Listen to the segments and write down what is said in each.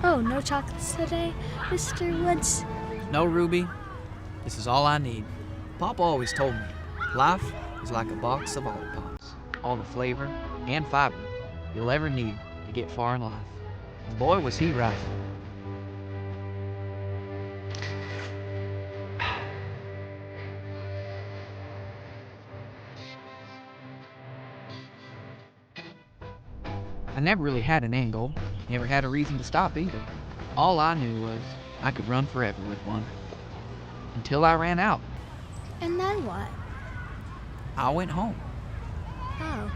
Oh, no chocolates today, Mr. Woods? No, Ruby. This is all I need. Papa always told me, life is like a box of Olipops. All the flavor and fiber you'll ever need to get far in life. And boy, was he right. I never really had an end goal. Never had a reason to stop either. All I knew was I could run forever with one. Until I ran out. And then what? I went home. Oh.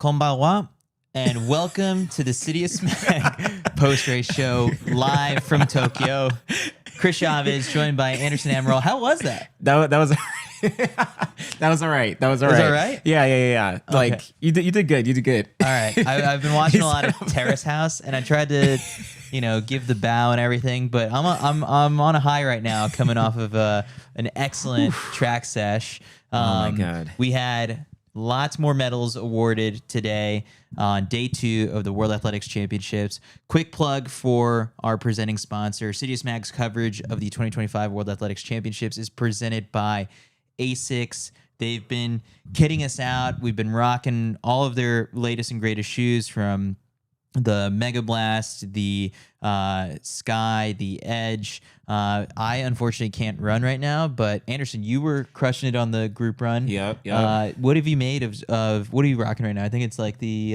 Konbanwa, and welcome to the CITIUS Mag post-race show live from Tokyo. Chris Chavez joined by Anderson Emerole. How was that? That was that was all right. That was all Was right. it all right? Yeah. Okay. Like you did good. You did good. All right. I've been watching a lot of Terrace House, and I tried to, give the bow and everything, but I'm on a high right now, coming off of an excellent track sesh. Oh my God. We had lots more medals awarded today on day 2 of the World Athletics Championships. Quick plug for our presenting sponsor. CITIUS Mag's coverage of the 2025 World Athletics Championships is presented by ASICS. They've been kitting us out. We've been rocking all of their latest and greatest shoes, from the Mega Blast, the Sky, the Edge. I unfortunately can't run right now, but Anderson, you were crushing it on the group run. Yep. What have you made of what are you rocking right now? I think it's like the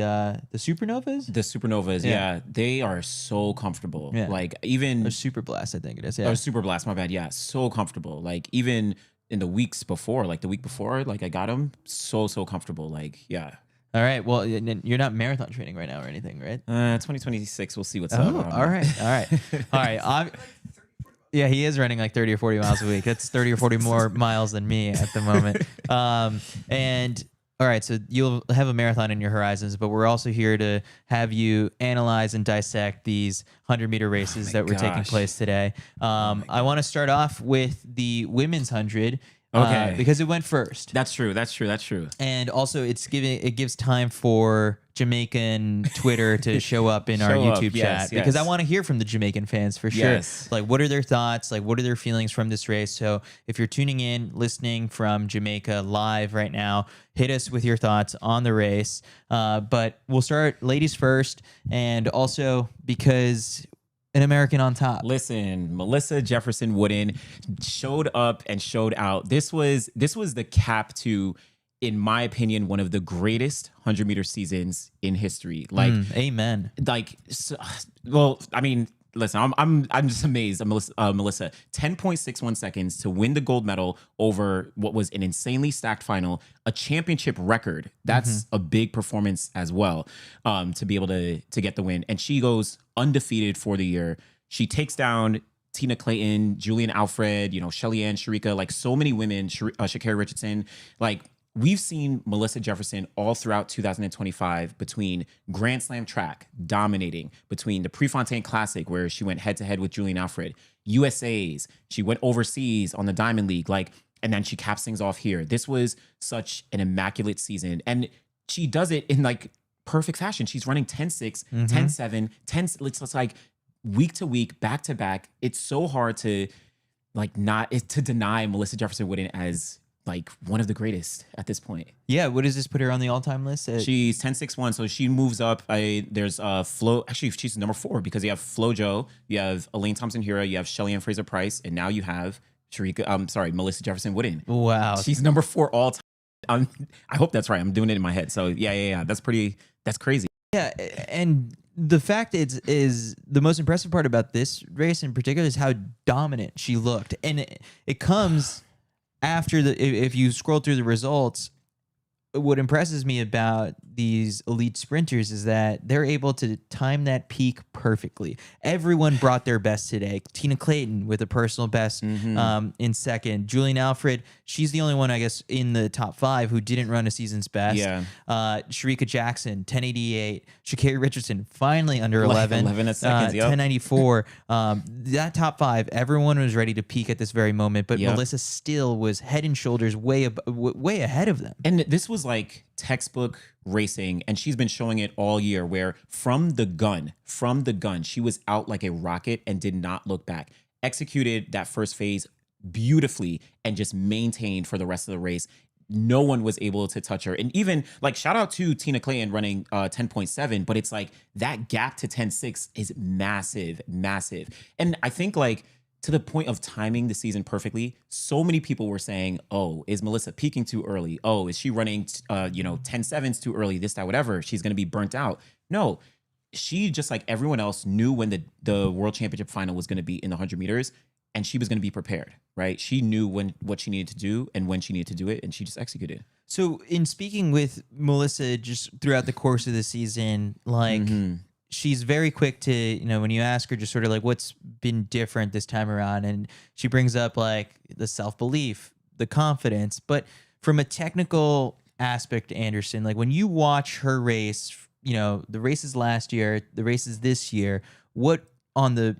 Supernovas? The Supernovas, yeah. They are so comfortable. Yeah. Like even Or Super Blast, I think it is. or Yeah. Super Blast, my bad. Yeah, so comfortable. Like even in the weeks before, like the week before, like I got them so comfortable. Like yeah. All right. Well, you're not marathon training right now or anything, right? 2026, we'll see what's Oh, up. all right. Yeah, he is running like 30 or 40 miles a week. That's 30 or 40 more miles than me at the moment. And all right, so you'll have a marathon in your horizons, but we're also here to have you analyze and dissect these 100-meter races that were taking place today. I want to start off with the women's 100. Okay. Because it went first. That's true. And also it gives time for Jamaican Twitter to show up in our YouTube chat, because I want to hear from the Jamaican fans for sure. Yes. Like, what are their thoughts? Like, what are their feelings from this race? So if you're tuning in, listening from Jamaica live right now, hit us with your thoughts on the race. But we'll start ladies first, and also because an American on top. Listen, Melissa Jefferson-Wooden showed up and showed out. This was the cap to, in my opinion, one of the greatest 100-meter seasons in history. Like, amen. Like, well, I mean, listen, I'm just amazed. Melissa, 10.61 seconds to win the gold medal over what was an insanely stacked final, a championship record. That's a big performance as well, to be able to get the win. And she goes undefeated for the year. She takes down Tina Clayton, Julian Alfred, Shelly-Ann, Sharika, like so many women, Sha'Carri Richardson. Like, we've seen Melissa Jefferson all throughout 2025 between Grand Slam track dominating, between the Prefontaine Classic where she went head to head with Julian Alfred, USA's, she went overseas on the Diamond League, like, and then she caps things off here. This was such an immaculate season, and she does it in like perfect fashion. She's running 10.6, 10.7, 10. It's like week to week, back to back. It's so hard to to deny Melissa Jefferson-Wooden as like one of the greatest at this point. Yeah, what does this put her on the all-time list? She's 10.61, so she moves up. There's Flo. Actually, she's number 4 because you have FloJo, you have Elaine Thompson-Herah, you have Shelly-Ann Fraser-Pryce, and now you have Melissa Jefferson-Wooden. Wow, she's number 4 all time. I hope that's right. I'm doing it in my head. So yeah. That's crazy. Yeah, and the fact is the most impressive part about this race in particular is how dominant she looked, and it comes after if you scroll through the results. What impresses me about these elite sprinters is that they're able to time that peak perfectly. Everyone brought their best today. Tina Clayton with a personal best in second. Julian Alfred, she's the only one, I guess, in the top 5 who didn't run a season's best. Yeah. Sharika Jackson, 1088. Sha'Carri Richardson, finally under 11. 11 seconds, yep. 1094. That top 5, everyone was ready to peak at this very moment, but Melissa still was head and shoulders way ahead of them. And this was like textbook racing, and she's been showing it all year, where from the gun, she was out like a rocket and did not look back. Executed that first phase beautifully and just maintained for the rest of the race. No one was able to touch her. And even like shout out to Tina Clayton running 10.7, but it's like that gap to 10.6 is massive. And I think like to the point of timing the season perfectly, so many people were saying, oh, is Melissa peaking too early? Oh, is she running 10.7s too early? This, that, whatever. She's going to be burnt out. No, she, just like everyone else, knew when the World Championship final was going to be in the 100 meters, and she was going to be prepared, right? She knew what she needed to do and when she needed to do it, and she just executed. So in speaking with Melissa just throughout the course of the season, like she's very quick to, when you ask her just sort of like what's been different this time around, and she brings up like the self-belief, the confidence, but from a technical aspect, Anderson, like when you watch her race, the races last year, the races this year, what on the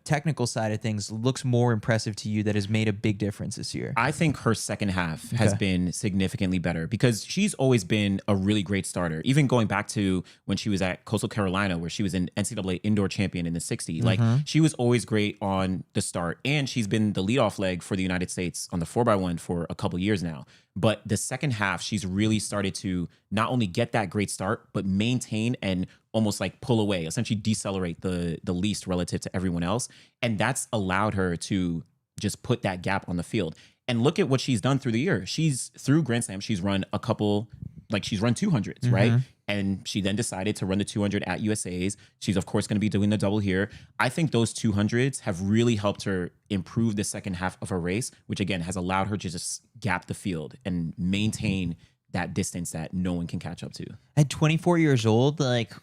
technical side of things looks more impressive to you that has made a big difference this year? I think her second half has been significantly better, because she's always been a really great starter. Even going back to when she was at Coastal Carolina, where she was an NCAA indoor champion in the 60. Like, she was always great on the start, and she's been the leadoff leg for the United States on the 4x1 for a couple years now. But the second half, she's really started to not only get that great start, but maintain and almost like pull away, essentially decelerate the least relative to everyone else. And that's allowed her to just put that gap on the field. And look at what she's done through the year. She's through Grand Slam, she's run a couple, like she's run 200s, right? And she then decided to run the 200 at USA's. She's of course going to be doing the double here. I think those 200s have really helped her improve the second half of her race, which again has allowed her to just gap the field and maintain that distance that no one can catch up to. At 24 years old, like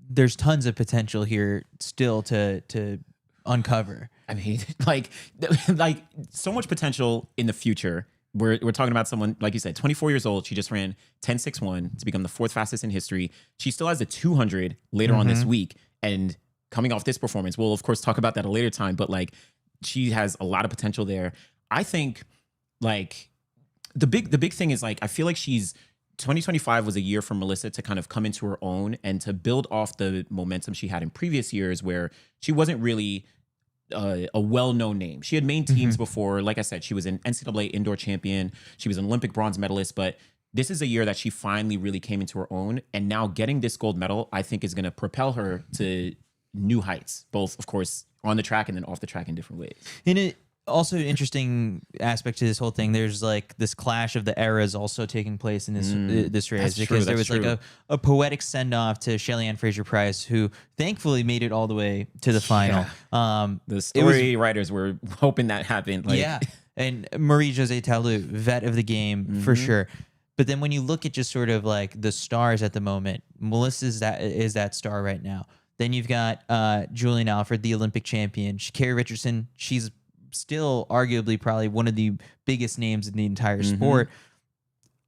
there's tons of potential here still to uncover. I mean, like so much potential in the future. We're talking about someone, like you said, 24 years old. She just ran 10.61 to become the 4th fastest in history. She still has the 200 later on this week. And coming off this performance, we'll of course talk about that at a later time, but like she has a lot of potential there. I think like the big thing is like, I feel like 2025 was a year for Melissa to kind of come into her own and to build off the momentum she had in previous years, where she wasn't really a well-known name. She had made teams before. Like I said, she was an NCAA indoor champion. She was an Olympic bronze medalist, but this is a year that she finally really came into her own. And now getting this gold medal, I think is going to propel her to new heights, both of course on the track and then off the track in different ways. And it also an interesting aspect to this whole thing. There's like this clash of the eras also taking place in this race, because there was like a poetic send off to Shelly-Ann Fraser-Pryce, who thankfully made it all the way to the final. The story writers were hoping that happened. And Marie-Josée Talu, vet of the game for sure. But then when you look at just sort of like the stars at the moment, Melissa is that star right now. Then you've got Julian Alfred, the Olympic champion. Sha'Carri Richardson, she's still arguably probably one of the biggest names in the entire sport.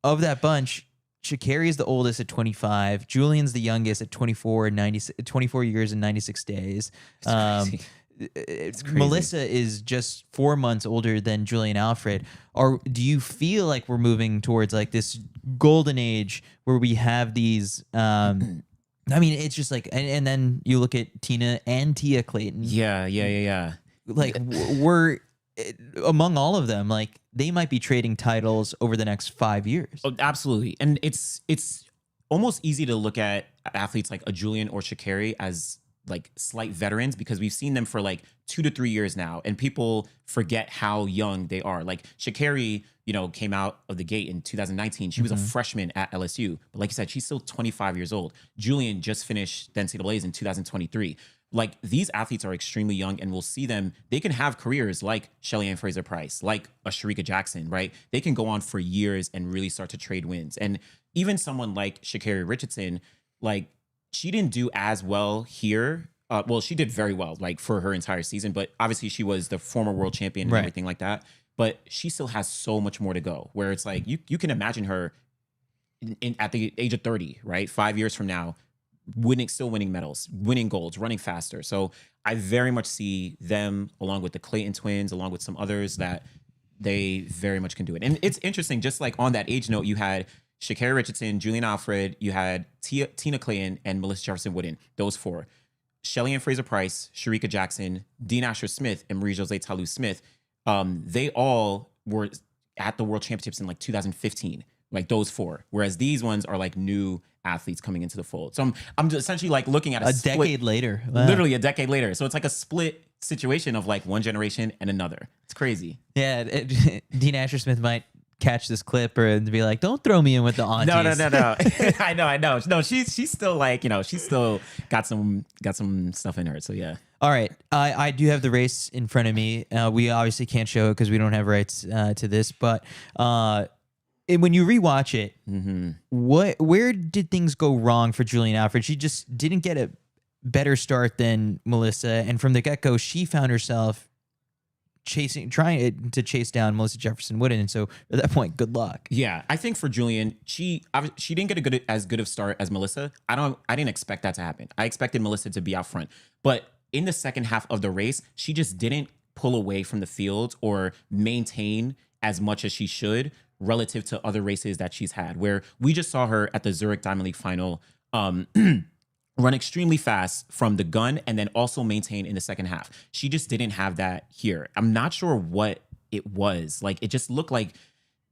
Of that bunch, Sha'Carri is the oldest at 25. Julian's the youngest at 24 years and 96 days. It's crazy. Melissa is just 4 months older than Julian Alfred. Do you feel like we're moving towards like this golden age where we have these I mean, it's just like, and then you look at Tina and Tia Clayton. Yeah. Like we're among all of them, like they might be trading titles over the next 5 years. Oh, absolutely. And it's almost easy to look at athletes like a Julian or Sha'Carri as like slight veterans because we've seen them for like 2 to 3 years now, and people forget how young they are. Like Sha'Carri, came out of the gate in 2019. She was a freshman at LSU, but like you said, she's still 25 years old. Julian just finished the NCAAs in 2023. Like these athletes are extremely young, and we'll see them. They can have careers like Shelly-Ann Fraser-Pryce, like a Shericka Jackson, right? They can go on for years and really start to trade wins. And even someone like Sha'Carri Richardson, like she didn't do as well here. Well, she did very well, like for her entire season, but obviously she was the former world champion and everything like that. But she still has so much more to go, where it's like you can imagine her at the age of 30, right? 5 years from now, still winning medals, winning golds, running faster. So I very much see them, along with the Clayton twins, along with some others, that they very much can do it. And it's interesting, just like on that age note, you had Sha'Carri Richardson, Julian Alfred, you had Tina Clayton, and Melissa Jefferson-Wooden, those 4. Shelly-Ann Fraser-Pryce, Shericka Jackson, Dean Asher-Smith, and Marie-Josée Talu-Smith, they all were at the World Championships in like 2015, like those 4. Whereas these ones are like new athletes coming into the fold. So I'm just essentially like looking at a decade later. Wow. Literally a decade later. So it's like a split situation of like one generation and another. It's crazy. Yeah, Dean Asher-Smith might catch this clip and be like, "Don't throw me in with the aunties." No. I know. No, she's still like, she's still got some stuff in her. So yeah. All right, I do have the race in front of me. We obviously can't show it because we don't have rights to this. But when you rewatch it, where did things go wrong for Julian Alfred? She just didn't get a better start than Melissa, and from the get-go, she found herself trying to chase down Melissa Jefferson-Wooden, and so at that point, good luck. Yeah, I think for Julian, she didn't get as good of start as Melissa. I didn't expect that to happen. I expected Melissa to be out front, but in the second half of the race, she just didn't pull away from the field or maintain as much as she should relative to other races that she's had, where we just saw her at the Zurich Diamond League final run extremely fast from the gun and then also maintain in the second half. She just didn't have that here. I'm not sure what it was. Like, it just looked like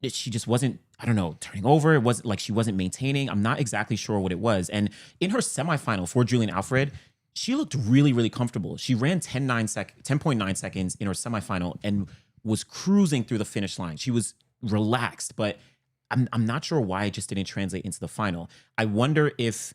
she just wasn't, I don't know, turning over. It wasn't like she wasn't maintaining. I'm not exactly sure what it was. And in her semifinal for Julian Alfred, she looked really, really comfortable. She ran 10.9 seconds in her semifinal and was cruising through the finish line. She was relaxed, but I'm not sure why it just didn't translate into the final. I wonder if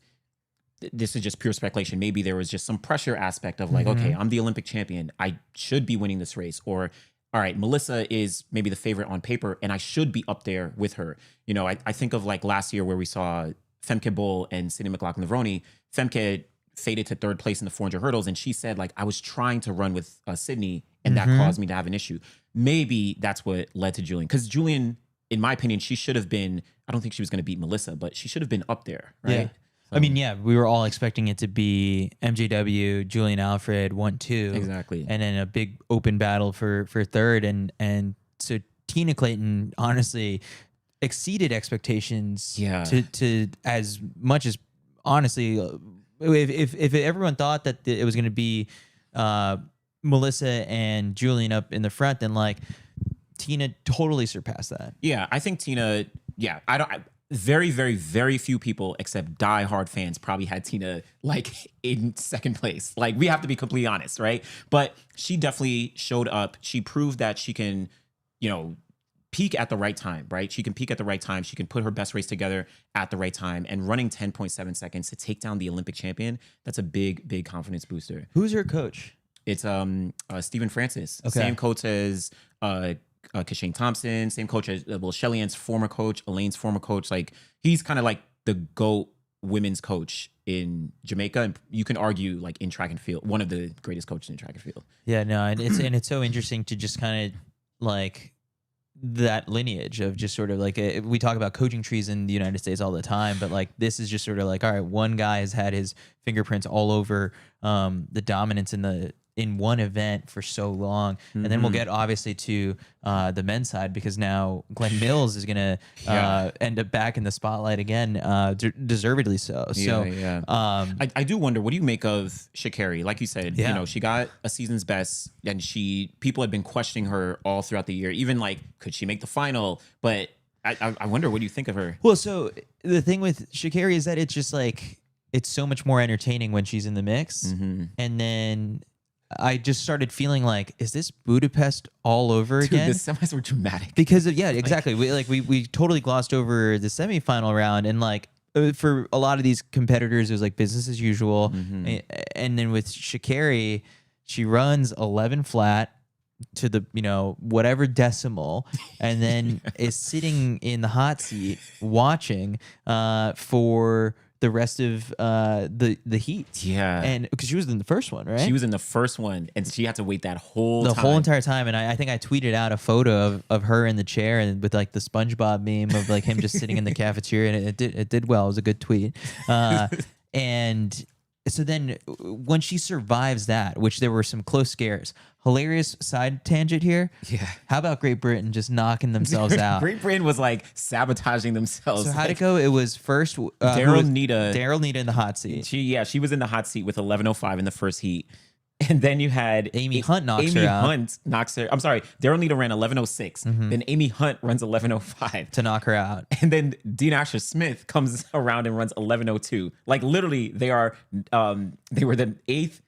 this is just pure speculation. Maybe there was just some pressure aspect of like, okay, I'm the Olympic champion. I should be winning this race. Or, all right, Melissa is maybe the favorite on paper and I should be up there with her. I think of like last year where we saw Femke Bol and Sydney McLaughlin-Levrone. Femke faded to 3rd place in the 400 hurdles. And she said, like, I was trying to run with Sydney and that caused me to have an issue. Maybe that's what led to Julian. Because Julian, in my opinion, she should have been, I don't think she was going to beat Melissa, but she should have been up there, right? Yeah. I mean, yeah, we were all expecting it to be MJW, Julian Alfred, 1-2. Exactly. And then a big open battle for 3rd. And so Tina Clayton honestly exceeded expectations to as much as, honestly, if everyone thought that it was going to be Melissa and Julian up in the front, then like Tina totally surpassed that. Yeah, I think Tina, very, very, very few people except diehard fans probably had Tina like in 2nd place. Like, we have to be completely honest, right? But she definitely showed up. She proved that she can, peak at the right time, right? She can peak at the right time. She can put her best race together at the right time. And running 10.7 seconds to take down the Olympic champion, that's a big, big confidence booster. Who's her coach? It's Stephen Francis. Okay. Same coach as Kashane Thompson, same coach as Shelly-Ann's former coach, Elaine's former coach. Like, he's kind of like the GOAT women's coach in Jamaica, and you can argue like in track and field, one of the greatest coaches in track and field. Yeah, no, and it's so interesting to just kind of like that lineage of just sort of like we talk about coaching trees in the United States all the time, but like this is just sort of like, all right, one guy has had his fingerprints all over the dominance in one event for so long. And then we'll get obviously to the men's side, because now Glenn Mills is going to end up back in the spotlight again, deservedly so. I do wonder, what do you make of Sha'Carri? Like you said, she got a season's best, and people had been questioning her all throughout the year, even like, could she make the final? But I wonder, what do you think of her? Well, so the thing with Sha'Carri is that it's just like, it's so much more entertaining when she's in the mix. Mm-hmm. And then I just started feeling like, is this Budapest all over Dude, again? the semis were dramatic. Because of, yeah, exactly. We totally glossed over the semifinal round, and like for a lot of these competitors, it was like business as usual. Mm-hmm. And then with Sha'Carri, she runs 11 flat to the whatever decimal, and then is sitting in the hot seat watching for the rest of the heat. Yeah. And because she was in the first one, right? She was in the first one, and she had to wait that whole entire time. And I think I tweeted out a photo of her in the chair and with like the SpongeBob meme of like him just sitting in the cafeteria, and it did well. It was a good tweet. And so then when she survives that, which there were some close scares, hilarious side tangent here. Yeah. How about Great Britain just knocking themselves out? Great Britain was like sabotaging themselves. So how'd it go? It was first Daryl Nita in the hot seat. She was in the hot seat with 11:05 in the first heat. And then you had Amy Hunt knocks her Amy out. Hunt knocks her. I'm sorry. Daryl Nita ran 11:06. Then Amy Hunt runs 11:05 to knock her out. And then Dean Asher Smith comes around and runs 11:02. Like literally, they were the 8th,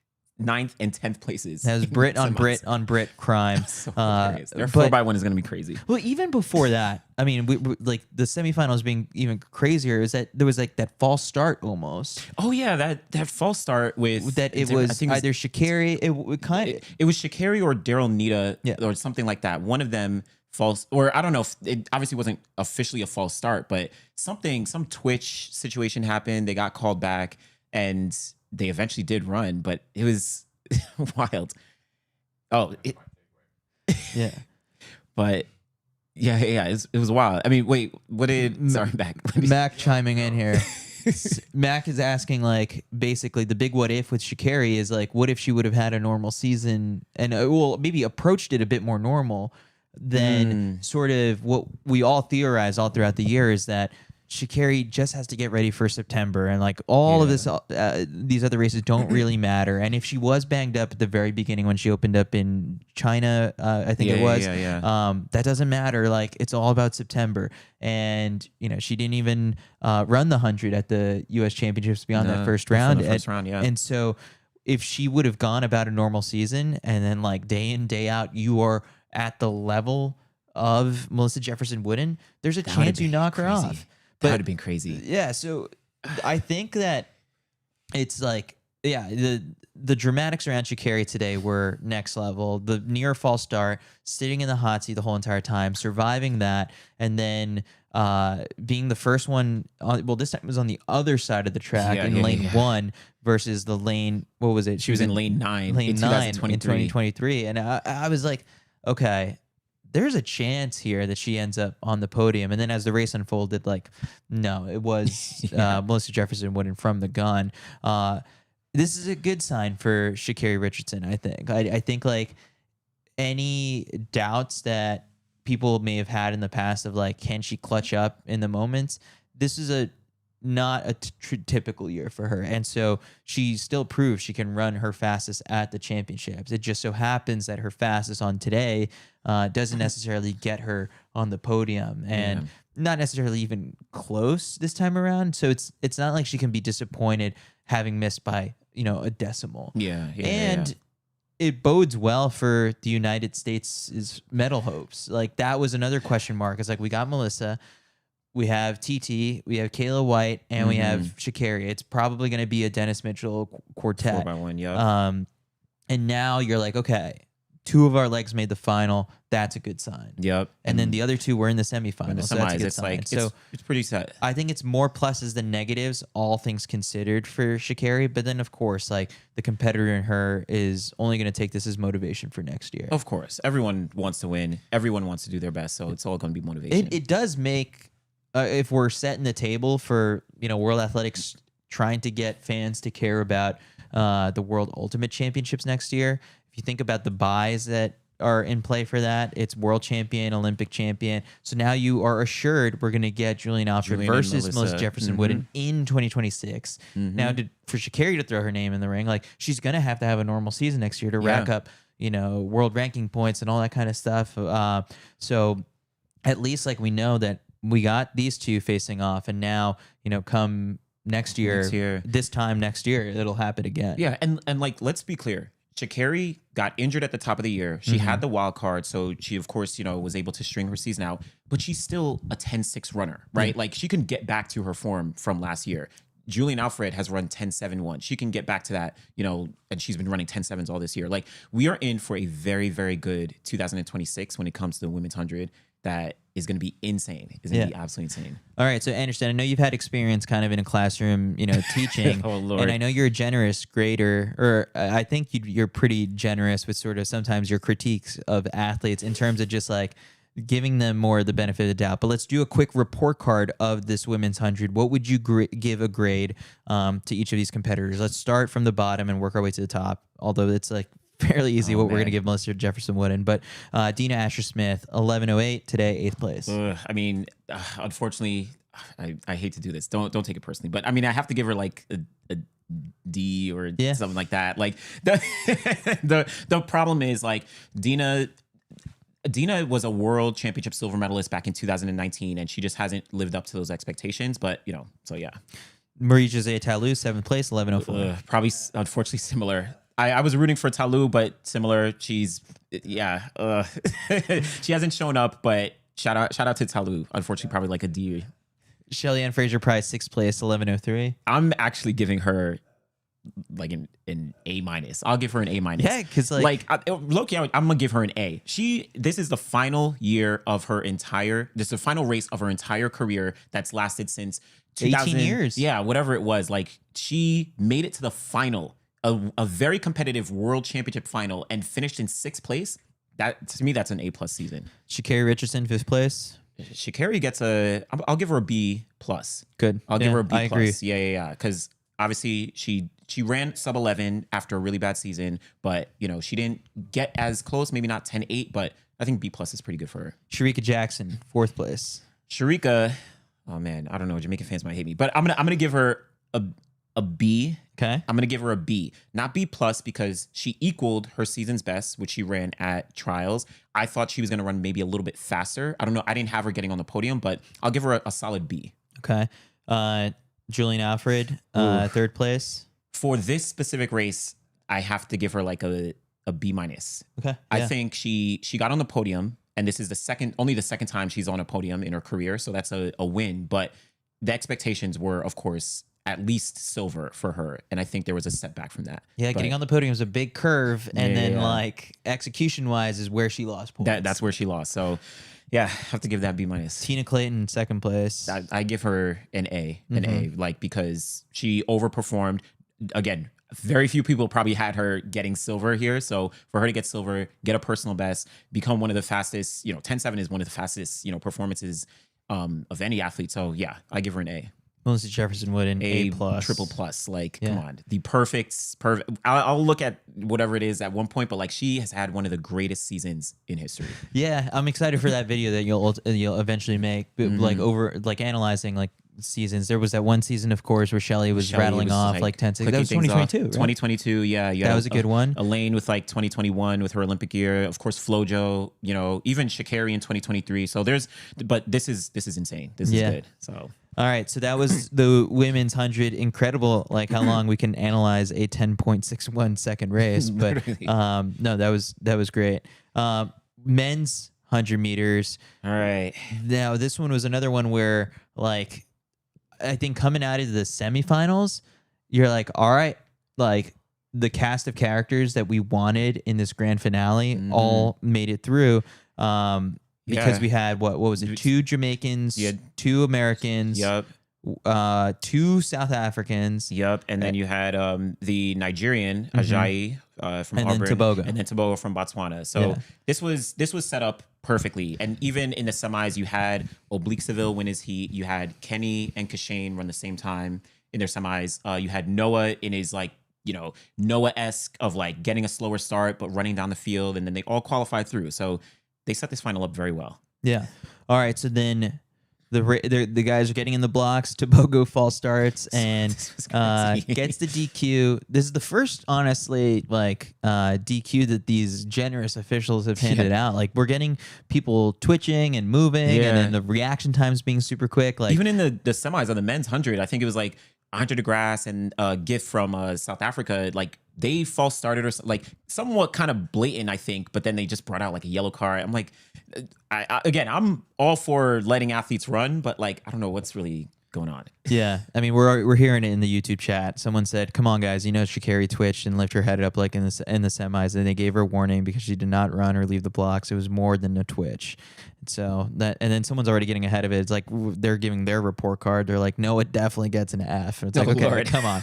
9th, and 10th places. That was Brit on Brit on Brit crime. So hilarious. Their 4x1 is going to be crazy. Well, even before that, I mean, we like the semifinals being even crazier is that there was like that false start almost. Oh yeah, that false start with that it was either Sha'Carri. It was Sha'Carri or Daryl Nita, yeah, or something like that. One of them false, or I don't know. If it obviously wasn't officially a false start, but some Twitch situation happened. They got called back, and they eventually did run, but it was wild. Yeah, but. Yeah, it was wild. I mean, wait, what did... Sorry, Mac chiming in here. Mac is asking, like, basically the big what if with Sha'Carri is, like, what if she would have had a normal season and, maybe approached it a bit more normal than sort of what we all theorize all throughout the year is that Sha'Carri just has to get ready for September, and like all of this, these other races don't really matter. And if she was banged up at the very beginning when she opened up in China, I think it was, that doesn't matter. Like it's all about September. And she didn't even run the 100 at the U.S. Championships beyond that first round. And so if she would have gone about a normal season, and then like day in day out, you are at the level of Melissa Jefferson-Wooden, there's a chance you knock her off. That would have been crazy. Yeah, so I think that it's like, the dramatics around Sha'Carri today were next level. The near false start, sitting in the hot seat the whole entire time, surviving that, and then being the first one. This time it was on the other side of the track in lane 1 versus the lane. What was it? She was in lane 9. Lane in 9 2023. in 2023, and I was like, okay, there's a chance here that she ends up on the podium. And then as the race unfolded, like, no, it was Melissa Jefferson-Wooden from the gun. This is a good sign for Sha'Carri Richardson, I think. I think, like, any doubts that people may have had in the past of, like, can she clutch up in the moments? This is not a typical year for her. And so she still proves she can run her fastest at the championships. It just so happens that her fastest on today doesn't necessarily get her on the podium, and not necessarily even close this time around. So it's not like she can be disappointed having missed by, a decimal. And it bodes well for the United States' medal hopes. Like that was another question mark. It's like, we got Melissa, we have TT, we have Kayla White, and we have Sha'Carri. It's probably going to be a Dennis Mitchell quartet. 4x1, yeah. And now you're like, okay, 2 of our legs made the final. That's a good sign. Yep. And then the other 2 were in the semifinals. So that's a good it's sign. Like, so it's pretty set. I think it's more pluses than negatives, all things considered, for Sha'Carri. But then, of course, like the competitor in her is only going to take this as motivation for next year. Of course. Everyone wants to win. Everyone wants to do their best. So it's all going to be motivation. It does make... if we're setting the table for World Athletics trying to get fans to care about the World Ultimate Championships next year, if you think about the buys that are in play for that, it's World Champion, Olympic Champion. So now you are assured we're going to get Julian Alfred versus Melissa Jefferson-Wooden in 2026. Now, for Sha'Carri to throw her name in the ring, like she's going to have a normal season next year to rack up world ranking points and all that kind of stuff. So at least like we know that we got these 2 facing off, and now, come next year, this time next year, it'll happen again. Yeah, and like let's be clear. Sha'Carri got injured at the top of the year. She had the wild card, so she of course, was able to string her season out, but she's still a 10-6 runner, right? Like she can get back to her form from last year. Julian Alfred has run 10-7-1. She can get back to that, and she's been running 10-7s all this year. Like we are in for a very, very good 2026 when it comes to the women's 100. That is going to be insane. Is going to be absolutely insane. All right. So Anderson, I know you've had experience kind of in a classroom, teaching. Oh, Lord. And I know you're a generous grader, or I think you're pretty generous with sort of sometimes your critiques of athletes in terms of just like giving them more of the benefit of the doubt. But let's do a quick report card of this women's 100. What would you give a grade to each of these competitors? Let's start from the bottom and work our way to the top, although it's like fairly easy what we're going to give Melissa Jefferson-Wooden. But Dina Asher-Smith, 11:08 today, 8th place. Unfortunately, I hate to do this. Don't take it personally. But I mean, I have to give her like a D or something like that. Like the problem is like Dina was a world championship silver medalist back in 2019, and she just hasn't lived up to those expectations. But so yeah. Marie-Josée Talu, 7th place, 11:04. Probably, unfortunately, similar. I was rooting for Talu, but similar. She hasn't shown up, but shout out to Talu. Unfortunately, probably like a D. Shelly-Ann Fraser-Pryce, 6th place, 11:03. I'm actually giving her like an A-. I'll give her an A-. Yeah, because Loki, I'm gonna give her an A. This is the final year of her entire. This is the final race of her entire career that's lasted since 18 years. Yeah, whatever it was. Like she made it to the final. A very competitive world championship final and finished in 6th place. That to me, that's an A+ season. Sha'Carri Richardson, 5th place. Sha'Carri gets I'll give her a B+. Good. I'll give her a B+. I agree. Yeah. Because obviously she ran sub 11 after a really bad season, but she didn't get as close. Maybe not 10-8, but I think B+ is pretty good for her. Sharika Jackson, 4th place. Sharika, oh man, I don't know. Jamaican fans might hate me, but I'm gonna give her a B. Okay. I'm going to give her a B, not B+, because she equaled her season's best, which she ran at trials. I thought she was going to run maybe a little bit faster. I don't know. I didn't have her getting on the podium, but I'll give her a solid B. Okay. Julian Alfred, 3rd place. For this specific race, I have to give her like a B-. Okay. I think she got on the podium, and this is only the second time she's on a podium in her career, so that's a win. But the expectations were, of course, at least silver for her, and I think there was a setback from that. Yeah, getting on the podium is a big curve, and then like execution-wise is where she lost points. That's where she lost. So, yeah, I have to give that B-. Tina Clayton, 2nd place. I give her an A, like because she overperformed. Again, very few people probably had her getting silver here. So for her to get silver, get a personal best, become one of the fastest. 10-7 is one of the fastest performances of any athlete. So yeah, I give her an A. Melissa Jefferson-Wooden, A+. Triple plus. Like, come on. The perfect. I'll look at whatever it is at one point, but like she has had one of the greatest seasons in history. Yeah, I'm excited for that video that you'll eventually make, like analyzing like seasons. There was that one season, of course, where Shelly was rattling off like 10-6. That was 2022, right? 2022, yeah. That was a good one. Elaine with like 2021 with her Olympic year. Of course, Flojo, even Sha'Carri in 2023. So but this is insane. This is good. So. All right, so that was the women's 100. Incredible, like how long we can analyze a 10.61 second race. But no, that was great. Men's 100 meters. All right. Now this one was another one where, like, I think coming out of the semifinals, you're like, all right, like the cast of characters that we wanted in this grand finale all made it through. Because we had what was it? 2 Jamaicans, 2 Americans, 2 South Africans. Yep. And then you had the Nigerian Ajayi from and Auburn, then Tobago. and then Tobago from Botswana. So this was set up perfectly. And even in the semis, you had Oblique Seville win his heat. You had Kenny and Kashane run the same time in their semis. You had Noah in his like Noah-esque of like getting a slower start but running down the field, and then they all qualified through. So they set this final up very well. Yeah. All right. So then the guys are getting in the blocks. Tobago false starts and gets the DQ. This is the first, honestly, like DQ that these generous officials have handed out. Like we're getting people twitching and moving, and then the reaction times being super quick. Like even in the semis on the men's 100, I think it was like Andre de Grasse and Gift from South Africa, like they false started or like somewhat kind of blatant, I think, but then they just brought out like a yellow card. I'm like, again, I'm all for letting athletes run, but like, I don't know what's really going on. Yeah, I mean, we're hearing it in the YouTube chat. Someone said, "Come on, guys, you know Sha'Carri twitched and lifted her head up like in the semis, and they gave her a warning because she did not run or leave the blocks. It was more than a twitch." So that, and then someone's already getting ahead of it. It's like they're giving their report card. They're like, "No, it definitely gets an F." And it's like, okay, Lord. come on,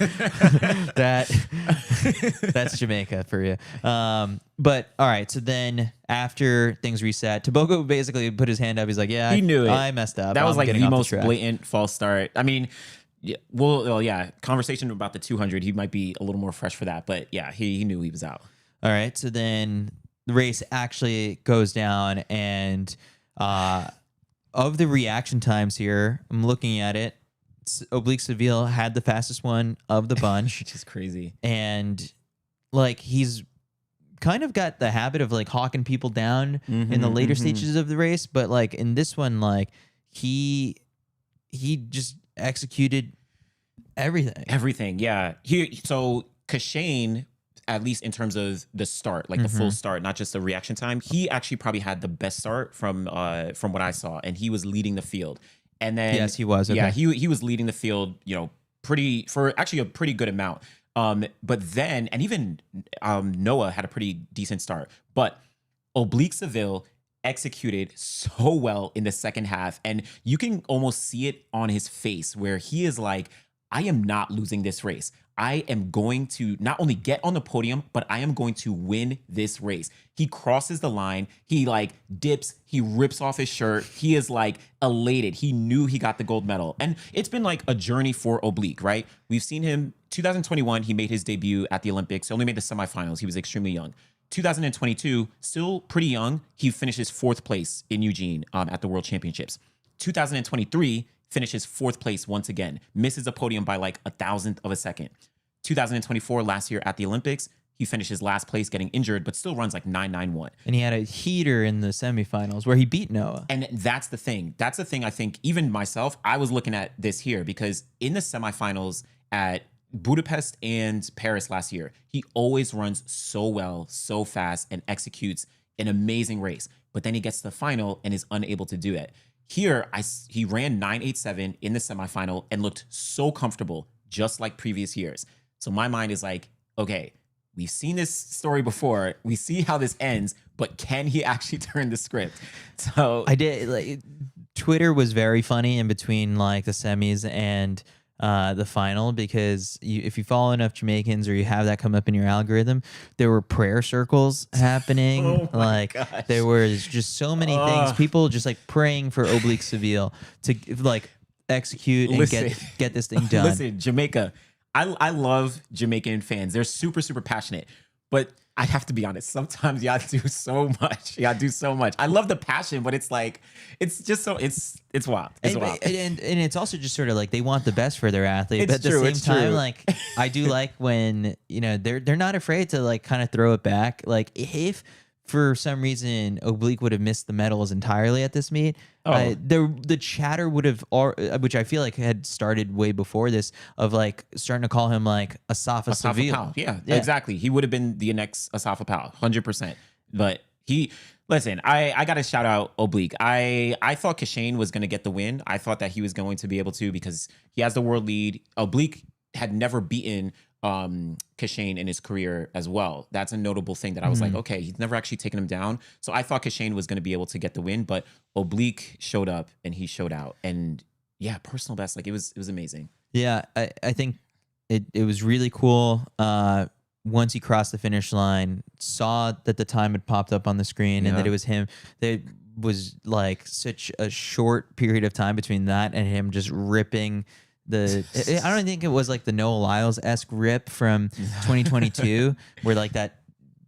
that's Jamaica for you. But all right, so then after things reset, Tebogo basically put his hand up. He's like, "Yeah, He knew it. I messed up. That was I'm like getting the off most track." blatant false start. I mean, yeah, conversation about the 200. He might be a little more fresh for that, but yeah, he knew he was out. All right, so then the race actually goes down, and of the reaction times here, I'm looking at it. Oblique Seville had the fastest one of the bunch, Which is crazy. and like he's kind of got the habit of like hawking people down in the later stages of the race, but like in this one, like he just executed everything. Everything, yeah. So Kashane, at least in terms of the start, like the full start, not just the reaction time, he actually probably had the best start from what I saw, and he was leading the field. And then Yes, he was. Okay. Yeah, he was leading the field, for actually a pretty good amount. But then, and even Noah had a pretty decent start, but Oblique Seville executed so well in the second half, and you can almost see it on his face where he is like, I am not losing this race. I am going to not only get on the podium, but I am going to win this race. He crosses the line. He like dips. He rips off his shirt. He is like elated. He knew he got the gold medal. And it's been like a journey for Oblique, right? We've seen him 2021. He made his debut at the Olympics. He only made the semifinals. He was extremely young. 2022, still pretty young. He finishes 4th place in Eugene at the World Championships. 2023, finishes 4th place once again, misses a podium by like 1,000th of a second. 2024, last year at the Olympics, he finishes last place getting injured, but still runs like 991. And he had a heater in the semifinals where he beat Noah. And that's the thing. That's the thing I think, even myself, I was looking at this here because in the semifinals at Budapest and Paris last year, he always runs so well, so fast, and executes an amazing race. But then he gets to the final and is unable to do it. Here, he ran 987 in the semifinal and looked so comfortable, just like previous years. So my mind is like, okay, we've seen this story before. We see how this ends, but can he actually turn the script? So I did. Like, Twitter was very funny in between like the semis and the final, because if you follow enough Jamaicans or you have that come up in your algorithm, there were prayer circles happening. Oh my gosh. There was just so many things. People just like praying for Oblique Seville to like execute and get this thing done. Listen, Jamaica, I love Jamaican fans. They're super, super passionate, but I have to be honest. Sometimes y'all do so much. Y'all do so much. I love the passion, but it's like, it's just so, it's wild. It's wild. And it's also just sort of like they want the best for their athlete, It's but at true, the it's same time, true. like I do like when they're not afraid to like kind of throw it back. Like if for some reason Oblique would have missed the medals entirely at this meet, the chatter would have, which I feel like had started way before this, of like starting to call him like Assefa Seville. Powell. Yeah, exactly. He would have been the next Assefa Powell, 100%. But listen, I got to shout out Oblique. I thought Kashane was going to get the win. I thought that he was going to be able to because he has the world lead. Oblique had never beaten Kashane in his career as well. That's a notable thing that I was like, okay, he's never actually taken him down. So I thought Kashane was going to be able to get the win, but Oblique showed up and he showed out. And yeah, personal best, like it was amazing. Yeah, I think it was really cool. Once he crossed the finish line, saw that the time had popped up on the screen and that it was him. There was like such a short period of time between that and him just ripping I don't think it was like the Noah Lyles-esque rip from 2022 where like that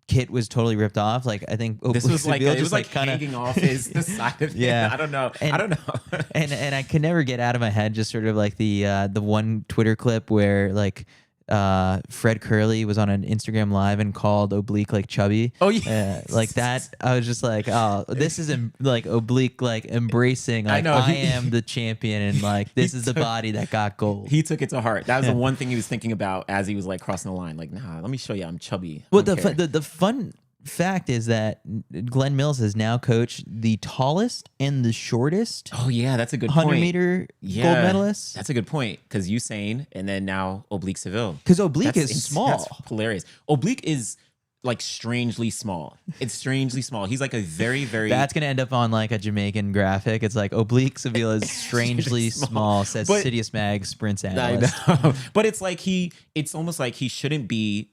kit was totally ripped off. Like I think This was like Seville it was like kind of hanging off the side of Yeah. I don't know. and I can never get out of my head just sort of like the one Twitter clip where like Fred Curley was on an Instagram live and called Oblique like chubby. Oh yeah, like that. I was just like, oh, this is like Oblique like embracing. Like, I am the champion, and like this is the body that got gold. He took it to heart. That was the one thing he was thinking about as he was like crossing the line. Like, nah, let me show you I'm chubby. Well, the fun fact is that Glenn Mills has now coached the tallest and the shortest. Oh yeah, that's a good 100-meter gold medalist. That's a good point, because Usain and then now Oblique Seville. Because Oblique is small. That's hilarious. Oblique is like strangely small. It's strangely small. He's like a very, very. That's gonna end up on like a Jamaican graphic. It's like Oblique Seville is strangely small. Says CITIUS Mag sprints analyst. I know. But it's like it's almost like he shouldn't be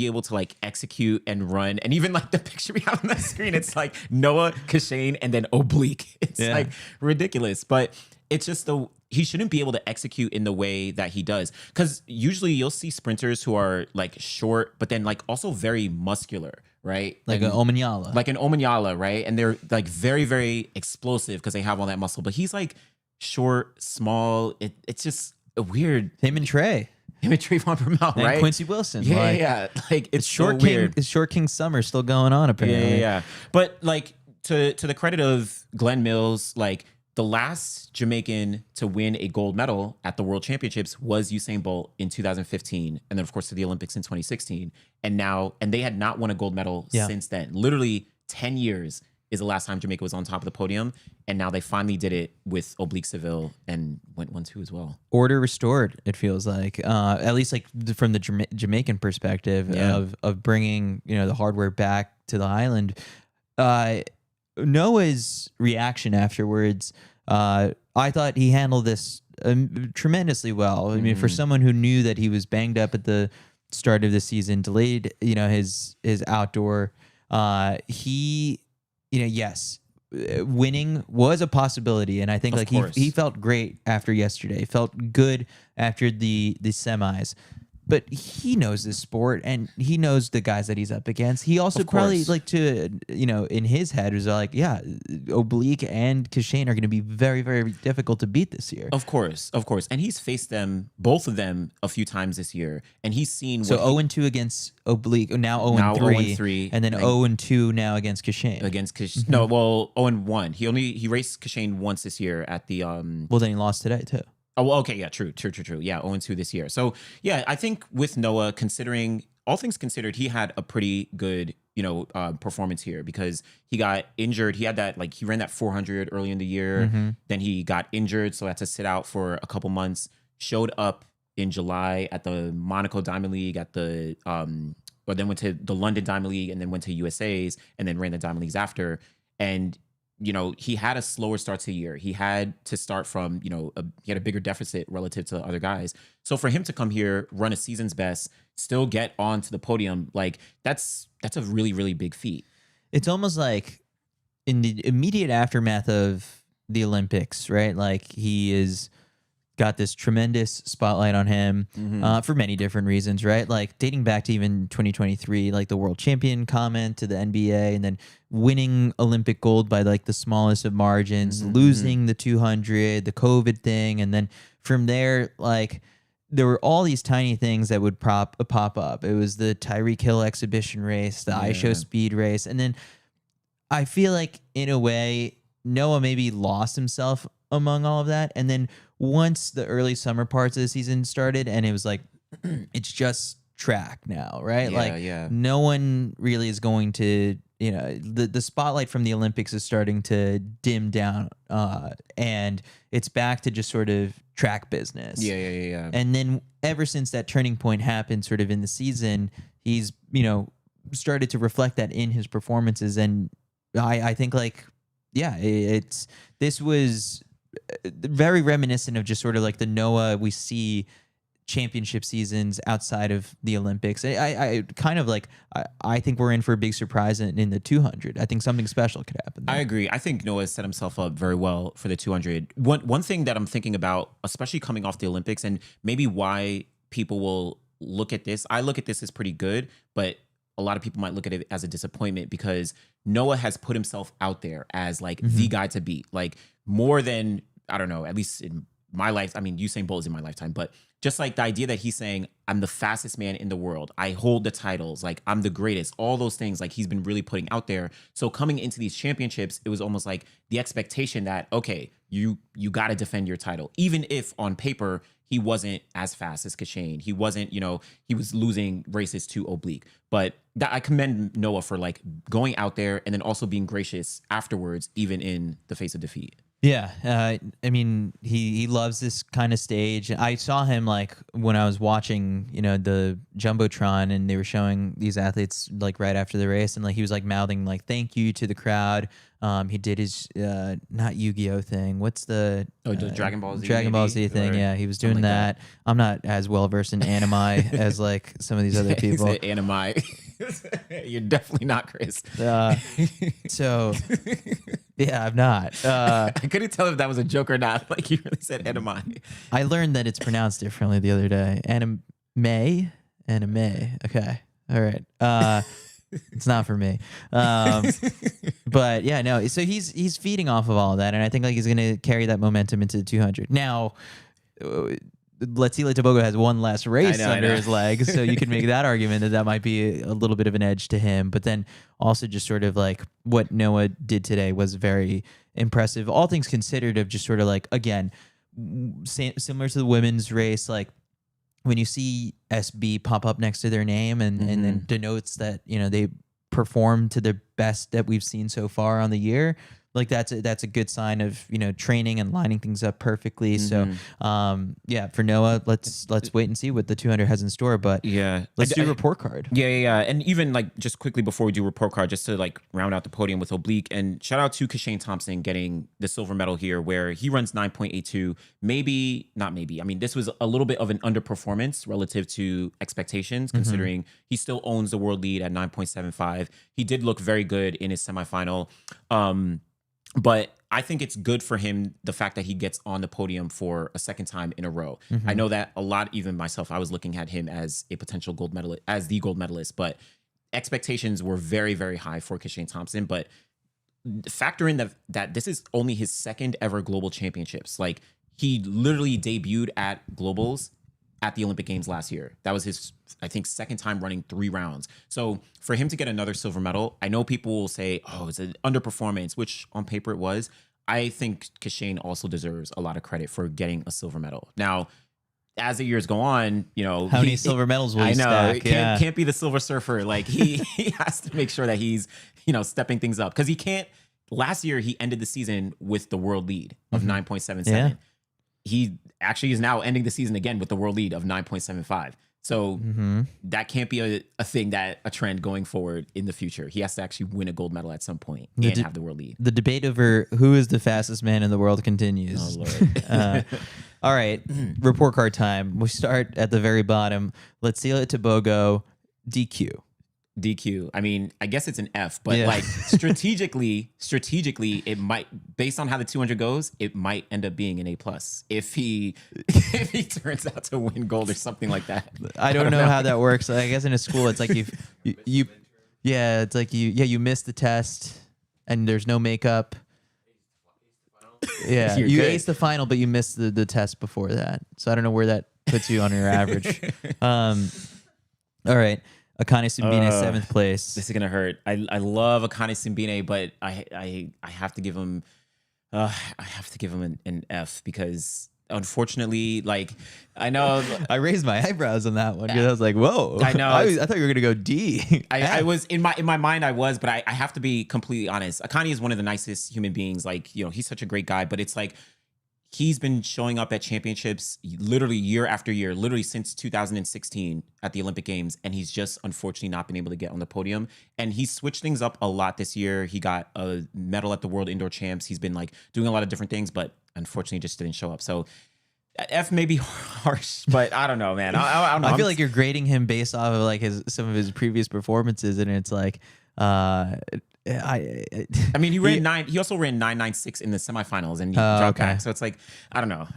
able to like execute and run. And even like the picture we have on the screen, it's like Noah, Kejelcha, and then Oblique. It's like ridiculous. But it's just he shouldn't be able to execute in the way that he does. Because usually you'll see sprinters who are like short, but then like also very muscular, right? Like an Omanyala. Like an Omanyala, right? And they're like very, very explosive because they have all that muscle. But he's like short, small. It's just a weird. Him and Trayvon Brimell, right? And Quincy Wilson. Yeah. Like it's Short so weird. Is Short King Summer still going on apparently? Yeah. But like to the credit of Glenn Mills, like the last Jamaican to win a gold medal at the World Championships was Usain Bolt in 2015, and then of course to the Olympics in 2016. And they had not won a gold medal since then. Literally 10 years is the last time Jamaica was on top of the podium, and now they finally did it with Oblique Seville and went 1-2 as well. Order restored, it feels like, at least like from the Jamaican perspective of bringing the hardware back to the island. Noah's reaction afterwards, I thought he handled this tremendously well. I mean, for someone who knew that he was banged up at the start of the season, delayed, his outdoor, yes, winning was a possibility, and I think like he felt great after yesterday. Felt good after the semis. But he knows this sport, and he knows the guys that he's up against. He also probably like to, in his head was like, yeah, Oblique and Kejelcha are going to be very, very difficult to beat this year. Of course. And he's faced both of them, a few times this year, and he's seen. So 0-2 against Oblique, now 0-3, and then 0-2 now against Kejelcha. No, well, 0-1. He raced Kejelcha once this year at the. Well, then he lost today too. Oh, well, okay, yeah, true. Yeah, 0-2 this year. So, yeah, I think with Noah, considering all things considered, he had a pretty good, performance here because he got injured. He had that, like, he ran that 400 early in the year. Then he got injured, so had to sit out for a couple months. Showed up in July at the Monaco Diamond League, at the, or then went to the London Diamond League, and then went to USA's, and then ran the Diamond Leagues after. And he had a slower start to the year. He had to start from, he had a bigger deficit relative to other guys. So for him to come here, run a season's best, still get onto the podium, like that's a really, really big feat. It's almost like in the immediate aftermath of the Olympics, right? Like he is got this tremendous spotlight on him for many different reasons, right? Like dating back to even 2023, like the world champion comment to the NBA, and then winning Olympic gold by like the smallest of margins, losing the 200, the COVID thing. And then from there, like there were all these tiny things that would pop up. It was the Tyreek Hill exhibition race, the iShow speed race. And then I feel like in a way, Noah maybe lost himself among all of that. And then once the early summer parts of the season started and it was like, it's just track now, right? No one really is going to, the spotlight from the Olympics is starting to dim down and it's back to just sort of track business. Yeah. And then ever since that turning point happened sort of in the season, he's, started to reflect that in his performances. And I think like, this was very reminiscent of just sort of like the Noah we see championship seasons outside of the Olympics. I kind of like, I think we're in for a big surprise in the 200. I think something special could happen there. I agree. I think Noah set himself up very well for the 200. One thing that I'm thinking about, especially coming off the Olympics, and maybe why people will look at this, I look at this as pretty good, but a lot of people might look at it as a disappointment because Noah has put himself out there as like the guy to beat, like more than, I don't know, at least in my life. I mean, Usain Bolt is in my lifetime, but just like the idea that he's saying, I'm the fastest man in the world. I hold the titles. Like, I'm the greatest. All those things, like, he's been really putting out there. So coming into these championships, it was almost like the expectation that, okay, you got to defend your title. Even if on paper, he wasn't as fast as Kashane. He wasn't, he was losing races to Oblique. But I commend Noah for, like, going out there and then also being gracious afterwards, even in the face of defeat. Yeah, I mean, he loves this kind of stage. I saw him like when I was watching, the Jumbotron, and they were showing these athletes like right after the race, and like he was like mouthing like "thank you" to the crowd. He did his not Yu-Gi-Oh thing. What's the Dragon Ball Z? Dragon Ball Z thing. Yeah, he was doing like that. I'm not as well versed in anime as like some of these other people. Anime. You're definitely not, Chris. So yeah, I'm not. I couldn't tell if that was a joke or not. Like, you really said anime. I learned that it's pronounced differently the other day. Anime. Okay. All right. It's not for me. But yeah, no. So he's feeding off of all of that, and I think like he's going to carry that momentum into the 200. Now, Letsile Tebogo has one less race under his legs, so you could make that argument that might be a little bit of an edge to him. But then also just sort of like what Noah did today was very impressive. All things considered, of just sort of like, again, similar to the women's race, like when you see SB pop up next to their name and then denotes that, they perform to the best that we've seen so far on the year. Like that's a good sign of training and lining things up perfectly. So yeah, for Noah, let's wait and see what the 200 has in store. But yeah, let's do report card. Yeah. And even like just quickly before we do report card, just to like round out the podium with Oblique, and shout out to Kashane Thompson getting the silver medal here, where he runs 9.82. Not maybe. I mean, this was a little bit of an underperformance relative to expectations, considering he still owns the world lead at 9.75. He did look very good in his semifinal. But I think it's good for him, the fact that he gets on the podium for a second time in a row. I know that a lot, even myself, I was looking at him as a potential gold medalist, as the gold medalist, but expectations were very, very high for Kashane Thompson. But factor in that this is only his second ever global championships. Like, he literally debuted at globals at the Olympic Games last year. That was his, I think, second time running 3 rounds. So for him to get another silver medal, I know people will say, oh, it's an underperformance, which on paper it was. I think Kashane also deserves a lot of credit for getting a silver medal. Now, as the years go on, how many silver medals will he stack? Can't be the Silver Surfer. Like, he has to make sure that he's, stepping things up, because he can't. Last year, he ended the season with the world lead of 9.77. Yeah. He actually is now ending the season again with the world lead of 9.75. So that can't be a thing, that a trend going forward in the future. He has to actually win a gold medal at some point and have the world lead. The debate over who is the fastest man in the world continues. Oh, Lord. All right, report card time. We start at the very bottom. Letsile Tebogo, DQ. I mean, I guess it's an F, but like strategically, it might, based on how the 200 goes, it might end up being an A+ if he turns out to win gold or something like that. I don't know how that works. I guess in a school, it's like you missed the test and there's no makeup. Yeah, you aced the final, but you missed the test before that. So I don't know where that puts you on your average. All right. Akane Simbine, 7th place. This is gonna hurt. I love Akane Simbine, but I have to give him an F, because unfortunately, like, I know I raised my eyebrows on that one, because I was like, whoa. I know. I thought you were gonna go D. I was in my mind, but I have to be completely honest. Akane is one of the nicest human beings. Like, he's such a great guy, but it's like, he's been showing up at championships literally year after year, literally since 2016 at the Olympic Games, and he's just unfortunately not been able to get on the podium. And he's switched things up a lot this year. He got a medal at the World Indoor Champs. He's been like doing a lot of different things, but unfortunately just didn't show up. So F may be harsh, but I don't know, man. I don't know. I feel like you're grading him based off of like some of his previous performances, and it's like, I mean, he also ran 9.96 in the semifinals, and he dropped back. So it's like, I don't know.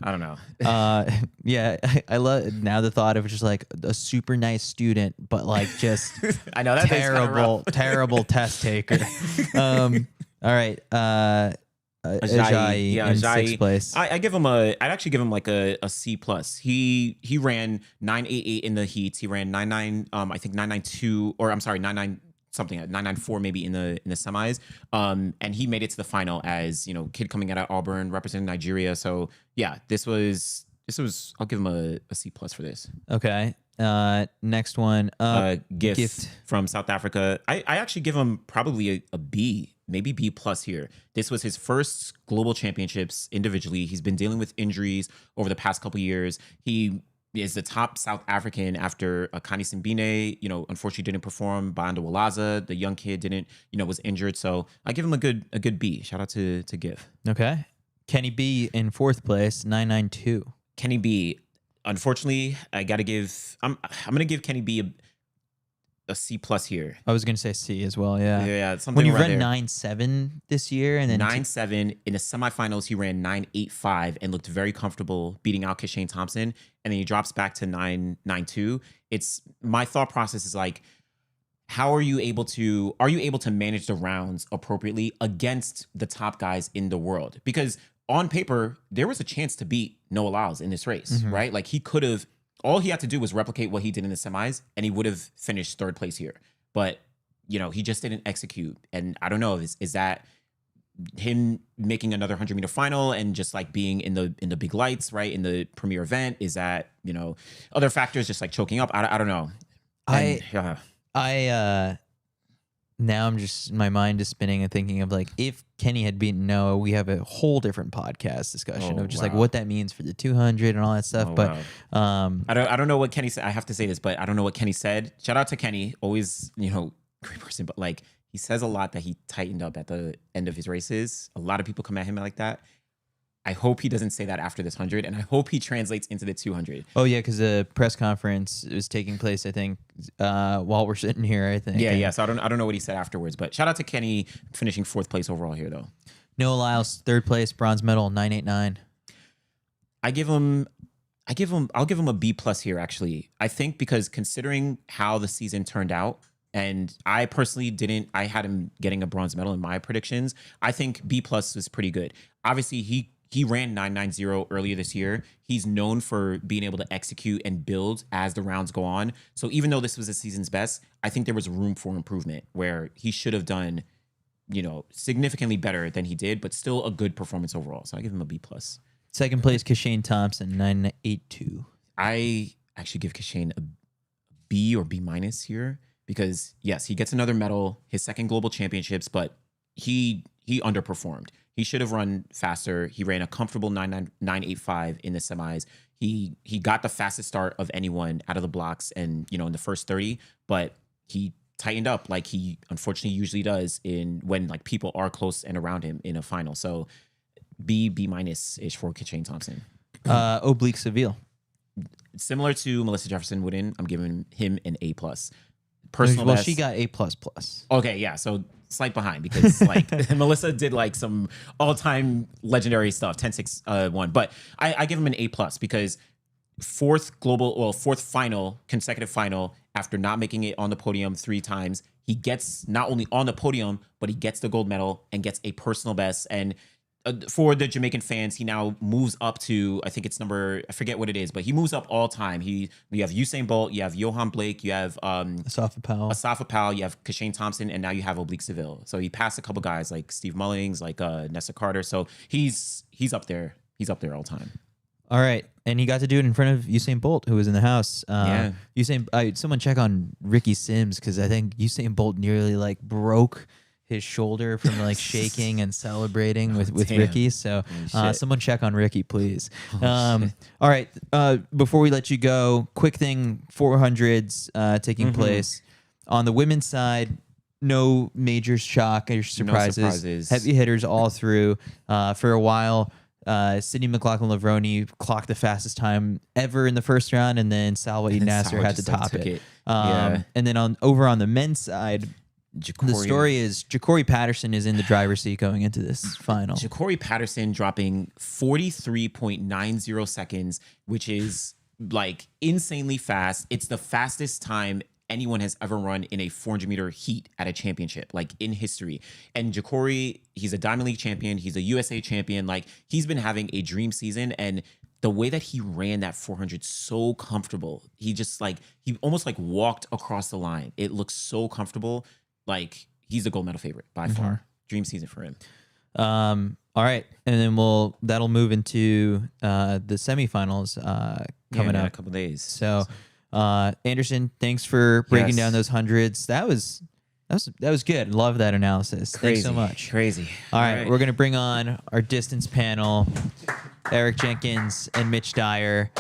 Yeah, I love now the thought of just like a super nice student, but like just I know that terrible test taker. All right, Ajayi in sixth place. I'd actually give him like a C plus. He ran 9.88 in the heats. He ran 9.9, I think 9.92, or I'm sorry, 9.9 something, 9.94 maybe in the semis. And he made it to the final as, kid coming out of Auburn representing Nigeria. So yeah, this was I'll give him a C plus for this. Okay. Next one. Gift from South Africa. I actually give him probably a B, maybe B plus here. This was his first global championships individually. He's been dealing with injuries over the past couple years. He is the top South African after Akani Simbine, unfortunately didn't perform. Banda Walaza, the young kid, didn't, was injured. So I give him a good B. Shout out to Give. Okay. Kenny B in fourth place, 992. Kenny B. Unfortunately, I got to give. I'm going to give Kenny B a C plus here. I was going to say C as well. Yeah. Yeah. Something when you ran 9.7 this year, and then 9.7 in the semifinals, he ran 9.85 and looked very comfortable beating out Kashane Thompson. And then he drops back to 9.92. It's my thought process is like, how are you able to manage the rounds appropriately against the top guys in the world? Because on paper, there was a chance to beat Noah Lyles in this race, right? Like he could have, all he had to do was replicate what he did in the semis and he would have finished third place here. But, he just didn't execute. And I don't know, is that him making another 100-meter final and just like being in the big lights, right? In the premier event? Is that, other factors just like choking up? I don't know. Now my mind is spinning and thinking of like, if Kenny had beaten Noah, we have a whole different podcast discussion of just like what that means for the 200 and all that stuff. I don't know what Kenny said. I have to say this, but I don't know what Kenny said. Shout out to Kenny, always, great person, but like he says a lot that he tightened up at the end of his races. A lot of people come at him like that. I hope he doesn't say that after this 100, and I hope he translates into the 200. Oh, yeah, because the press conference is taking place, I think, while we're sitting here, I think. Yeah. So I don't know what he said afterwards, but shout out to Kenny finishing fourth place overall here, though. Noah Lyles, third place, bronze medal, 989. I'll give him a B plus here, actually. I think because considering how the season turned out, and I personally I had him getting a bronze medal in my predictions. I think B plus was pretty good. Obviously, he ran 9.90 earlier this year. He's known for being able to execute and build as the rounds go on. So even though this was the season's best, I think there was room for improvement where he should have done, significantly better than he did, but still a good performance overall. So I give him a B plus. Second place, Kashane Thompson, 982. I actually give Kashane a B or B minus here because yes, he gets another medal, his second global championships, but he underperformed. He should have run faster. He ran a comfortable 9.85 in the semis. He got the fastest start of anyone out of the blocks and, in the first 30, but he tightened up like he unfortunately usually does when like people are close and around him in a final. So B minus ish for Kashane Thompson. Oblique Seville. Similar to Melissa Jefferson-Wooden, I'm giving him an A plus. Personal best. She got A++. Okay, yeah. So slight behind because like Melissa did like some all-time legendary stuff, 10-6-1. But I give him an A+ because fourth consecutive final after not making it on the podium 3 times. He gets not only on the podium, but he gets the gold medal and gets a personal best. And for the Jamaican fans, he now moves up to, I think it's I forget what it is, but he moves up all time. You have Usain Bolt, you have Johan Blake, you have Assefa Powell, you have Kashane Thompson, and now you have Oblique Seville. So he passed a couple guys like Steve Mullings, like Nessa Carter. So he's up there. He's up there all time. All right. And he got to do it in front of Usain Bolt, who was in the house. Yeah. Someone check on Ricky Sims, because I think Usain Bolt nearly like broke his shoulder from like shaking and celebrating with Ricky. So someone check on Ricky, please. All right. Before we let you go, quick thing, 400s taking place. On the women's side, no major shock or surprises. No surprises. Heavy hitters all through. For a while, Sydney McLaughlin-Levrone clocked the fastest time ever in the first round, and then Salwa Eid Nasser had to top it. And then over on the men's side, the story is Ja'Cory Patterson is in the driver's seat going into this final. Ja'Cory Patterson dropping 43.90 seconds, which is like insanely fast. It's the fastest time anyone has ever run in a 400-meter heat at a championship, like in history. And Jepchirchir, he's a Diamond League champion. He's a USA champion. Like, he's been having a dream season. And the way that he ran that 400 so comfortable, he almost like walked across the line. It looks so comfortable. Like, he's a gold medal favorite by far. Dream season for him. All right, and then that'll move into the semifinals coming up in a couple days. So, Anderson, thanks for breaking down those hundreds. That was good. Love that analysis. Thanks so much. Crazy. All right, we're gonna bring on our distance panel, Eric Jenkins and Mitch Dyer.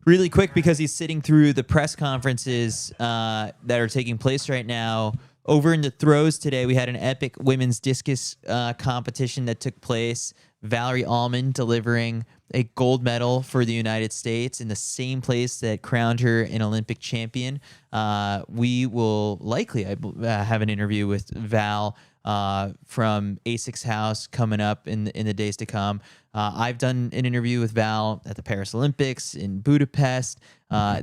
Really quick, because he's sitting through the press conferences that are taking place right now. Over in the throws today, we had an epic women's discus competition that took place. Valerie Allman delivering a gold medal for the United States in the same place that crowned her an Olympic champion. We will likely have an interview with Val from ASIC's house coming up in the days to come. I've done an interview with Val at the Paris Olympics in Budapest.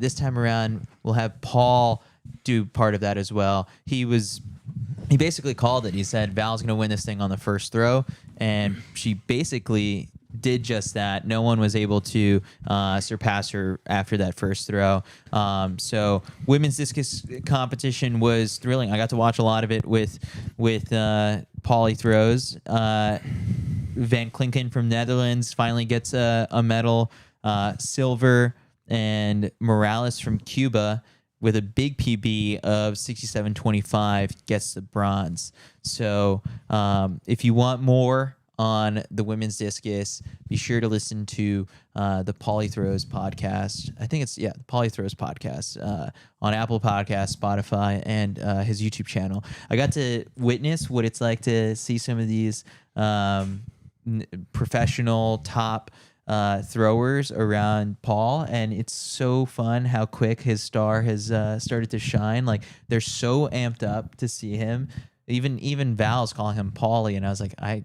This time around, we'll have Paul do part of that as well. He basically called it. He said Val's going to win this thing on the first throw, and she basically did just that. No one was able to surpass her after that first throw. So women's discus competition was thrilling. I got to watch a lot of it with poly throws. Van Klinken from Netherlands finally gets a medal, silver, and Morales from Cuba with a big PB of 67.25 gets the bronze. So if you want more on the women's discus, be sure to listen to the Polythrows podcast. I think it's, the Polythrows podcast on Apple Podcasts, Spotify, and his YouTube channel. I got to witness what it's like to see some of these professional top throwers around Paul, and it's so fun how quick his star has started to shine. Like, they're so amped up to see him. Even Val's calling him Paulie, and I was like, I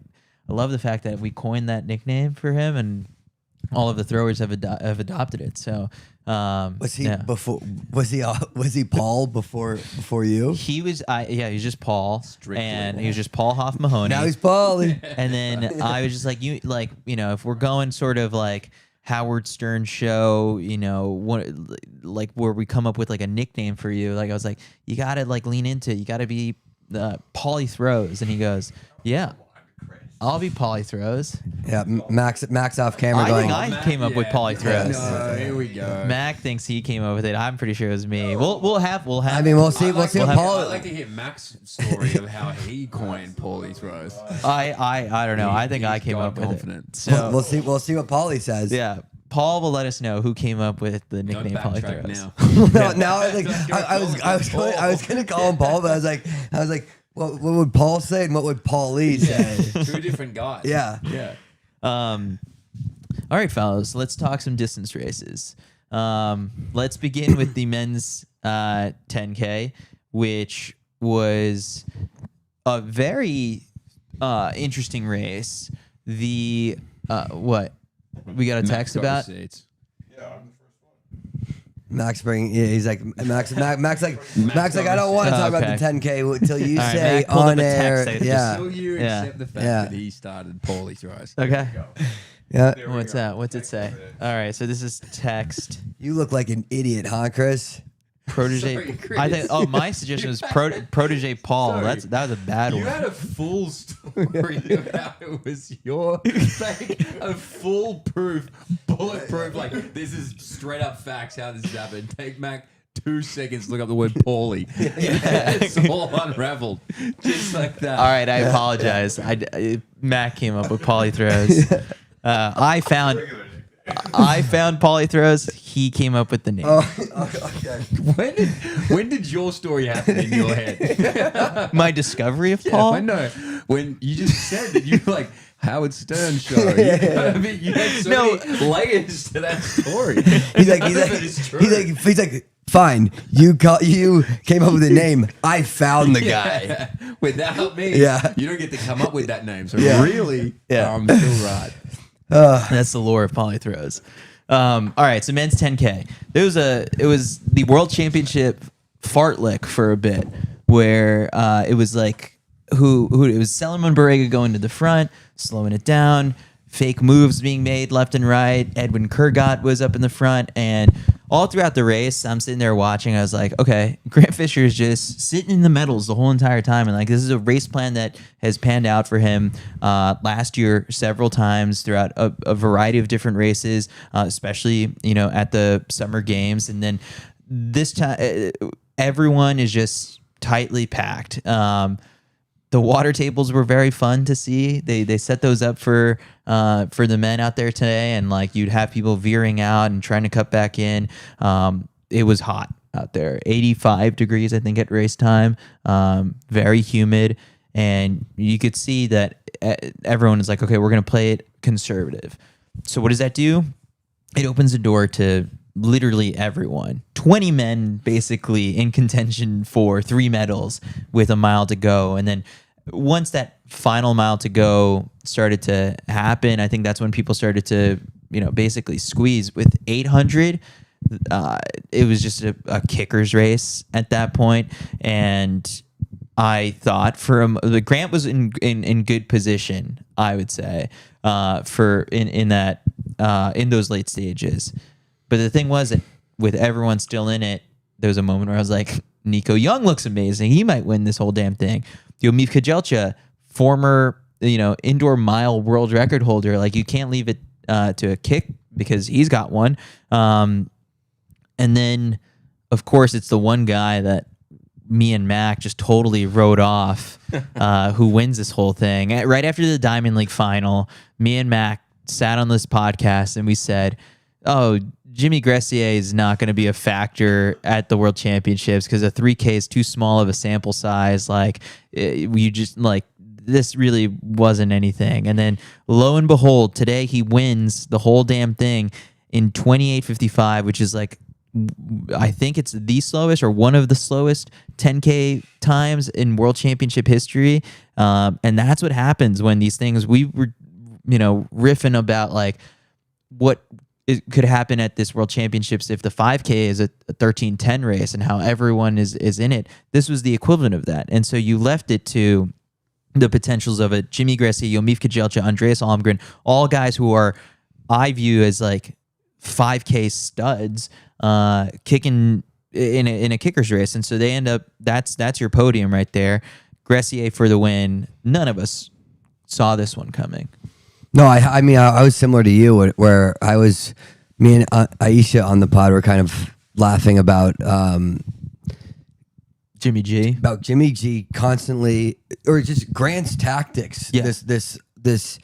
love the fact that we coined that nickname for him, and all of the throwers have adopted it. So was he before? Was he Paul before you? He was. He was just Paul, and he was just Paul Hof-Mahoney. Now he's Paulie. And then I was just like, if we're going sort of like Howard Stern show, like where we come up with like a nickname for you. Like, I was like, you gotta like lean into it. You gotta be Paulie Throws, and he goes, yeah. I'll be Polythrows. Yeah, Max off camera I going. think I came up with Polythrows. No, here we go. Mac thinks he came up with it. I'm pretty sure it was me. We'll have. I mean, we'll see what Paul. I'd like to hear Mac's story of how he coined Paulie Throws. I don't know. I think I came up with it. So we'll see what Paulie says. Yeah. Paul will let us know who came up with the nickname Polythrows. Now I was gonna call him Paul, but I was like. What would Paul say and what would Paulie say? Two different guys. Yeah. All right, fellas, let's talk some distance races. Let's begin with the men's 10K, which was a very interesting race. The what? We got a text about? Max he's like Max like I don't want to talk about the 10K until you say on air. Until you accept the fact that he started Paulie Throws. Okay. Yeah. What's that? What's it say? All right. So this is text. You look like an idiot, huh, Chris? Protege. Sorry, Chris. I think. Oh, my suggestion was protege Paul. Sorry. That was a bad one. You had a full story of how it was your a foolproof, bulletproof. Like, this is straight up facts how this has happened. Take Mac 2 seconds to look up the word Paulie. It's all unraveled, just like that. All right. I apologize. Mac came up with Polythrows. I found Polythrows. He came up with the name. Okay. When did your story happen in your head? My discovery of Paul. I know. When you just said that you were like Howard Stern show. You had so many layers to that story. He's like, fine. You came up with a name. I found the guy. Without me, you don't get to come up with that name. So really, I'm still right. That's the lore of Polythrows. All right, so men's 10K. It was the World Championship fartlek for a bit, where it was like who it was Salomon Barrega going to the front, slowing it down, fake moves being made left and right. Edwin Kurgat was up in the front, and all throughout the race, I'm sitting there watching. I was like, okay, Grant Fisher is just sitting in the medals the whole entire time, and like this is a race plan that has panned out for him last year several times throughout a variety of different races, especially at the Summer Games, and then this time everyone is just tightly packed. The water tables were very fun to see. They set those up for the men out there today, and like you'd have people veering out and trying to cut back in. It was hot out there, 85 degrees I think at race time, very humid, and you could see that everyone is like, okay, we're gonna play it conservative. So what does that do? It opens the door to literally everyone. 20 men basically in contention for 3 medals with a mile to go. And then once that final mile to go started to happen, I think that's when people started to, basically squeeze. With 800, it was just a kicker's race at that point. And I thought the Grant was in good position, I would say, in those late stages. But the thing was that with everyone still in it, there was a moment where I was like, Nico Young looks amazing. He might win this whole damn thing. Yomif Kejelcha, former, indoor mile world record holder. Like, you can't leave it to a kick because he's got one. And then, of course, it's the one guy that me and Mac just totally wrote off who wins this whole thing. Right after the Diamond League final, me and Mac sat on this podcast and we said, oh, Jimmy Gressier is not going to be a factor at the World Championships because a 3K is too small of a sample size. Like, this really wasn't anything. And then lo and behold, today he wins the whole damn thing in 28:55, which is like, I think it's the slowest or one of the slowest 10K times in World Championship history. And that's what happens when these things, we were, riffing about like what it could happen at this World Championships if the 5K is a 13:10 race and how everyone is in it. This was the equivalent of that. And so you left it to the potentials of it. Jimmy Gressier, Yomif Kejelcha, Andreas Almgren, all guys who are, I view as like 5K studs, kicking in a kicker's race. And so they end up, that's your podium right there. Gressier for the win. None of us saw this one coming. No, I mean, I was similar to you, where me and Aisha on the pod were kind of laughing about Jimmy G. About Jimmy G constantly, or just Grant's tactics. Yeah. This.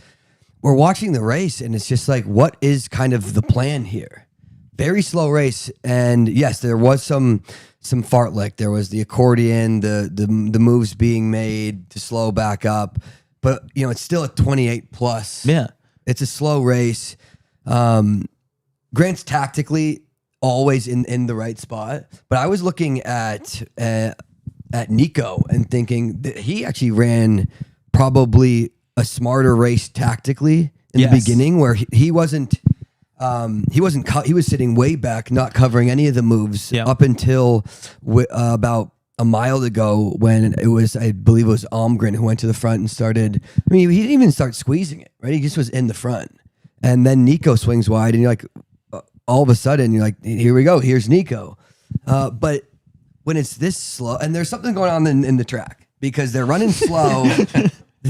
We're watching the race, and it's just like, what is kind of the plan here? Very slow race, and yes, there was some fartlek. There was the accordion, the moves being made to slow back up. But, it's still a 28 plus. Yeah. It's a slow race. Grant's tactically always in the right spot. But I was looking at Nico and thinking that he actually ran probably a smarter race tactically in the beginning, where he was sitting way back, not covering any of the moves up until about a mile to go, when it was, I believe it was Almgren who went to the front and started. I mean, he didn't even start squeezing it, right? He just was in the front. And then Nico swings wide, and you're like, all of a sudden, you're like, here we go. Here's Nico. But when it's this slow, and there's something going on in the track because they're running slow.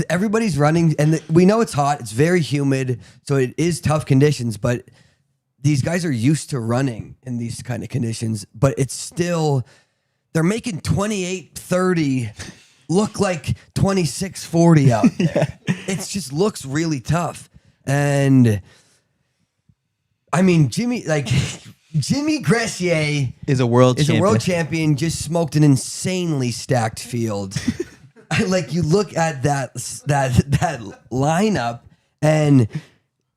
Everybody's running, and we know it's hot. It's very humid, so it is tough conditions. But these guys are used to running in these kind of conditions. But it's still, they're making 28:30 look like 26:40 out there. It just looks really tough. And I mean, Jimmy Gressier is a world champion. Just smoked an insanely stacked field. Like, you look at that lineup, and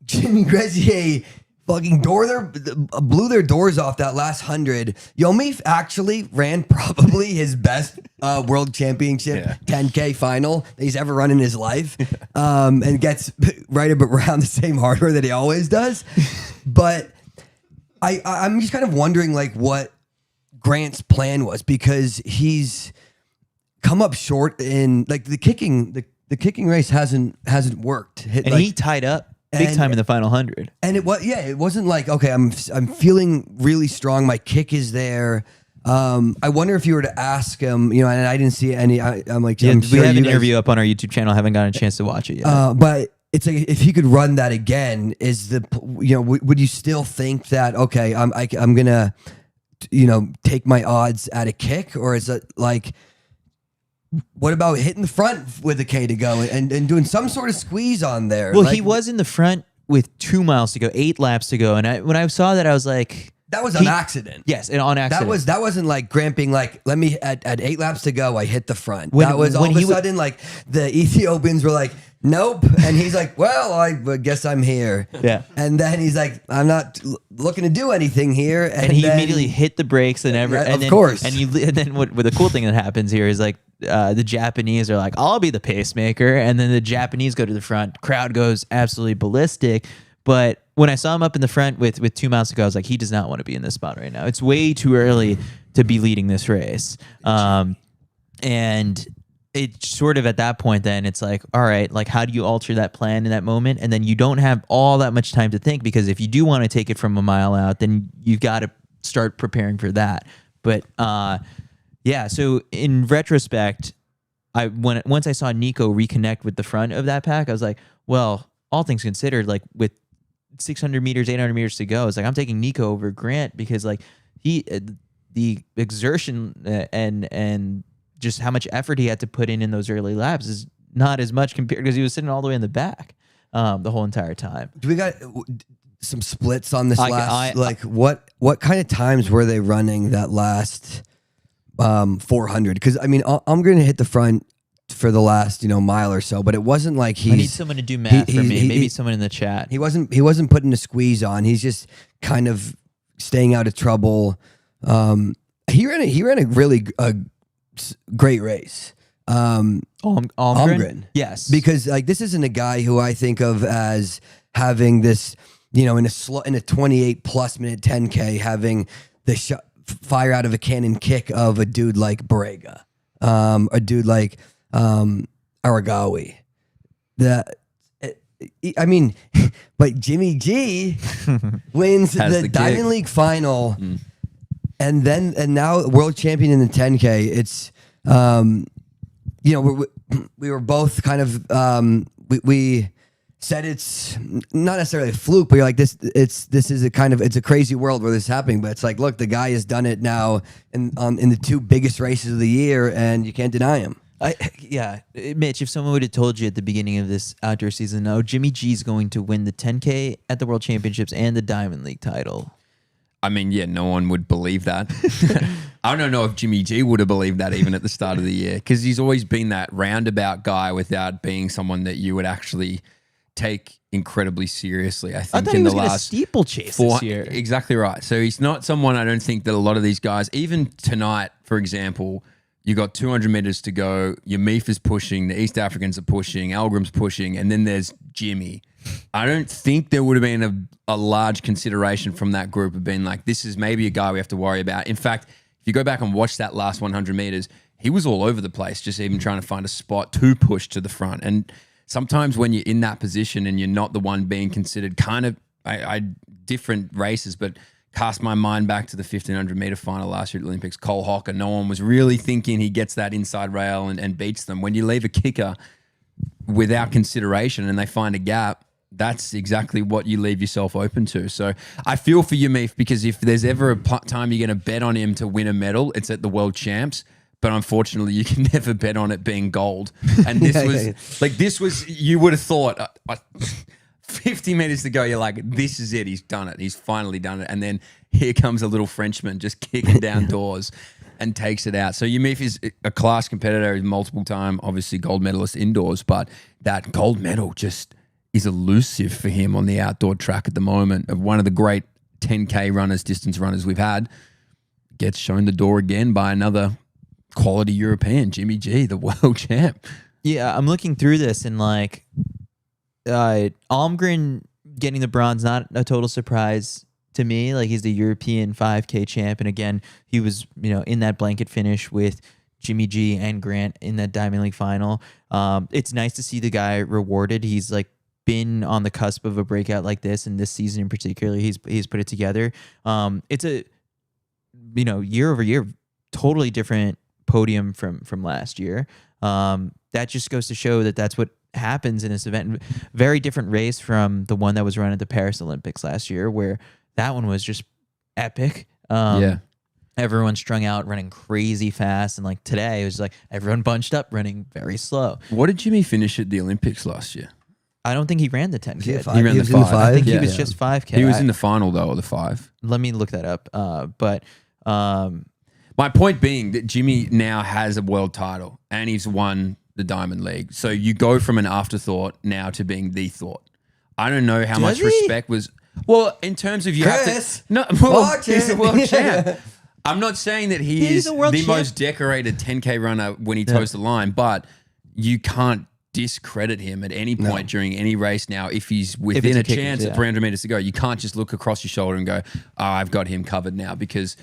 Jimmy Gressier fucking blew their doors off that last 100. Yomif actually ran probably his best world championship 10K final that he's ever run in his life, and gets right around the same hardware that he always does. But I'm just kind of wondering, like, what Grant's plan was, because he's come up short in like the kicking race hasn't worked. He tied up big time in the final 100. And it wasn't like, okay, I'm feeling really strong. My kick is there. I wonder if you were to ask him, and I didn't see any. I'm like, Yeah, I'm we sure have you an guys- interview up on our YouTube channel. Haven't gotten a chance to watch it yet. But it's like, if he could run that again, would you still think that, okay, I'm gonna, take my odds at a kick, or is it like, what about hitting the front with a K to go and doing some sort of squeeze on there? Well, Like, he was in the front with 2 miles to go, 8 laps to go, and when I saw that, I was like, that was an accident. yes, and on accident. That wasn't like Grant being like, let me at 8 laps to go, I hit the front. When- that was all when of a he wa- sudden like the Ethiopians were like, nope, and he's like, well, I guess I'm here. Yeah. And then he's like, I'm not looking to do anything here, and he then- immediately hit the brakes and Yeah, and of then, course. And then what the cool thing that happens here is like the Japanese are like, I'll be the pacemaker, and then the Japanese go to the front. Crowd goes absolutely ballistic. But when I saw him up in the front with 2 miles to go, I was like, he does not want to be in this spot right now. It's way too early to be leading this race. And it sort of at that point, then it's like, all right, like how do you alter that plan in that moment? And then you don't have all that much time to think, because if you do want to take it from a mile out, then you've got to start preparing for that. But yeah, so in retrospect, once I saw Nico reconnect with the front of that pack, I was like, well, all things considered, like with 600 meters, 800 meters to go, it's like I'm taking Nico over Grant, because like the exertion and just how much effort he had to put in those early laps is not as much compared, because he was sitting all the way in the back the whole entire time. Do we got some splits on this I- what kind of times were they running that last 400? Because I mean, I'm going to hit the front for the last mile or so, but it wasn't like I need someone to do math for me. Maybe someone in the chat. He wasn't putting a squeeze on. He's just kind of staying out of trouble. He ran a really great race. Almgren? Yes. Because like this isn't a guy who I think of as having this, in a 28 plus minute 10K, having the fire out of a cannon kick of a dude like Borrega, a dude like Aragawi. But Jimmy G wins the Diamond League final, and now world champion in the 10K. It's we were both kind of we said it's not necessarily a fluke, but you're like, this is it's a crazy world where this is happening. But it's like, look, the guy has done it now in the 2 biggest races of the year, and you can't deny him. Mitch, if someone would have told you at the beginning of this outdoor season, no, Jimmy G's going to win the 10K at the World Championships and the Diamond League title. I mean, yeah, no one would believe that. I don't know if Jimmy G would have believed that even at the start of the year, because he's always been that roundabout guy without being someone that you would actually take incredibly seriously. I think thought in he the was gonna last steeplechase this year. Exactly right. So he's not someone, I don't think, that a lot of these guys, even tonight, for example, you got 200 meters to go. Yomif is pushing. The East Africans are pushing. Algrim's pushing. And then there's Jimmy. I don't think there would have been a large consideration from that group of being like, this is maybe a guy we have to worry about. In fact, if you go back and watch that last 100 meters, he was all over the place, just even trying to find a spot to push to the front. And sometimes when you're in that position and you're not the one being considered, kind of different races, but cast my mind back to the 1500 meter final last year at the Olympics. Cole Hocker, no one was really thinking he gets that inside rail and beats them. When you leave a kicker without consideration and they find a gap, that's exactly what you leave yourself open to. So I feel for Yomif, because if there's ever a time you're going to bet on him to win a medal, it's at the World Champs. But unfortunately, you can never bet on it being gold. And this was, you would have thought 50 meters to go, you're like, this is it. He's done it. He's finally done it. And then here comes a little Frenchman just kicking down doors and takes it out. So Yomif is a class competitor. He's multiple time, obviously gold medalist indoors, but that gold medal just is elusive for him on the outdoor track at the moment. Of one of the great 10K runners, distance runners we've had, gets shown the door again by another quality European, Jimmy G, the world champ. Yeah, I'm looking through this and like Almgren getting the bronze, not a total surprise to me. Like, he's the European 5K champ. And again, he was, in that blanket finish with Jimmy G and Grant in that Diamond League final. It's nice to see the guy rewarded. He's like been on the cusp of a breakout like this, and this season in particular, he's put it together. It's a, year over year, totally different podium from last year. That just goes to show that that's what happens in this event. Very different race from the one that was run at the Paris Olympics last year, where that one was just epic. Everyone strung out, running crazy fast, and like today, it was like everyone bunched up, running very slow. What did Jimmy finish at the Olympics last year? I don't think he ran the 10K. He ran the 5. I think he Yeah. was just 5K. He was in the final though, or the 5. Let me look that up. But My point being that Jimmy now has a world title and he's won the Diamond League. So you go from an afterthought now to being the thought. I don't know how much he? respect was. Well, in terms of you Chris, have to. No, well, watch he's it. the world champ. I'm not saying that he He's is a world the champ. most decorated 10K runner when he toes the line, but you can't discredit him at any point during any race now if he's within a a kicker, chance yeah. at 300 meters to go. You can't just look across your shoulder and go, oh, I've got him covered now, because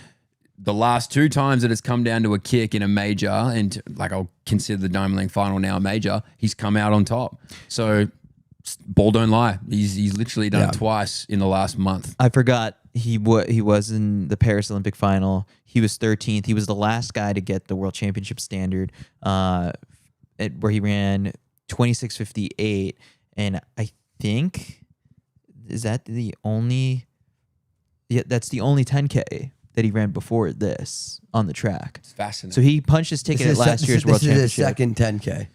the last 2 times that it's come down to a kick in a major, and like I'll consider the Diamond League final now a major, he's come out on top. So ball don't lie. He's literally done it twice in the last month. I forgot he was in the Paris Olympic final. He was 13th. He was the last guy to get the world championship standard, where he ran 26:58, and I think that's the only 10K that he ran before this on the track. It's fascinating. So he punched his ticket at last year's world This is his championship second 10K.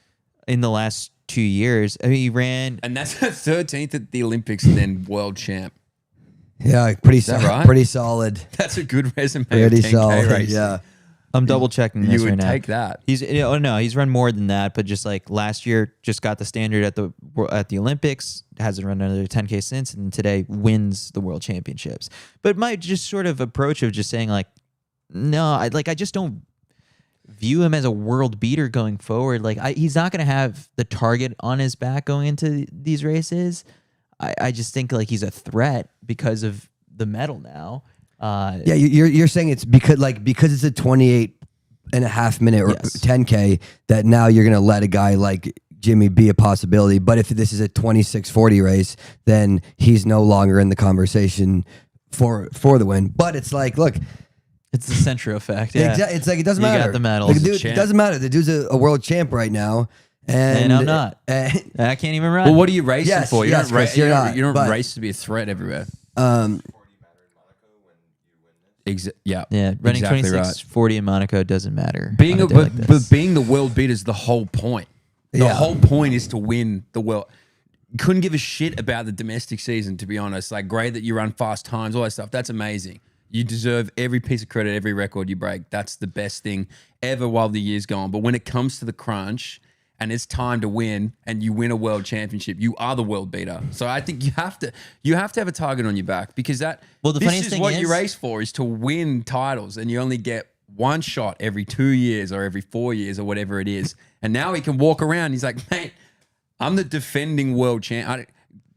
in the last 2 years. I mean, he ran. And that's 13th at the Olympics and then world champ. Yeah, pretty that solid. right? Pretty solid. That's a good resume of Pretty 10K solid. race. Yeah. I'm double checking this You right would now. take that. He's run more than that, but just like last year, just got the standard at the Olympics, hasn't run another 10K since, and today wins the world championships. But my just sort of approach of just saying like, no, I just don't view him as a world beater going forward. Like he's not going to have the target on his back going into these races. I just think like he's a threat because of the medal now. Yeah, you're saying it's because it's a 28.5 minute or Yes. 10K that now you're gonna let a guy like Jimmy be a possibility. But if this is a 26:40 race, then he's no longer in the conversation for the win. But it's like, look, It's the Centro effect. Yeah. it's like it doesn't You got matter. the medal. Like, He's a dude, it champ. doesn't matter. The dude's a world champ right now, And I'm not. I can't even run. Well, what are you racing Yes, for? You yes, don't, ra- Chris, you're you don't, not, you don't but- race to be a threat everywhere. Yeah, Yeah, running exactly 26:40 in Monaco doesn't matter. Being on a, day like but this. being the world beater is the whole point. The Yeah. whole point is to win the world. Couldn't give a shit about the domestic season, to be honest. Like, great that you run fast times, all that stuff. That's amazing. You deserve every piece of credit, every record you break. That's the best thing ever while the year's going. But when it comes to the crunch and it's time to win and you win a world championship, you are the world beater. So I think you have to have a target on your back, because The this funniest is thing what you is- race for, is to win titles, and you only get one shot every 2 years or every 4 years or whatever it is. And now he can walk around. He's like, mate, I'm the defending world champ.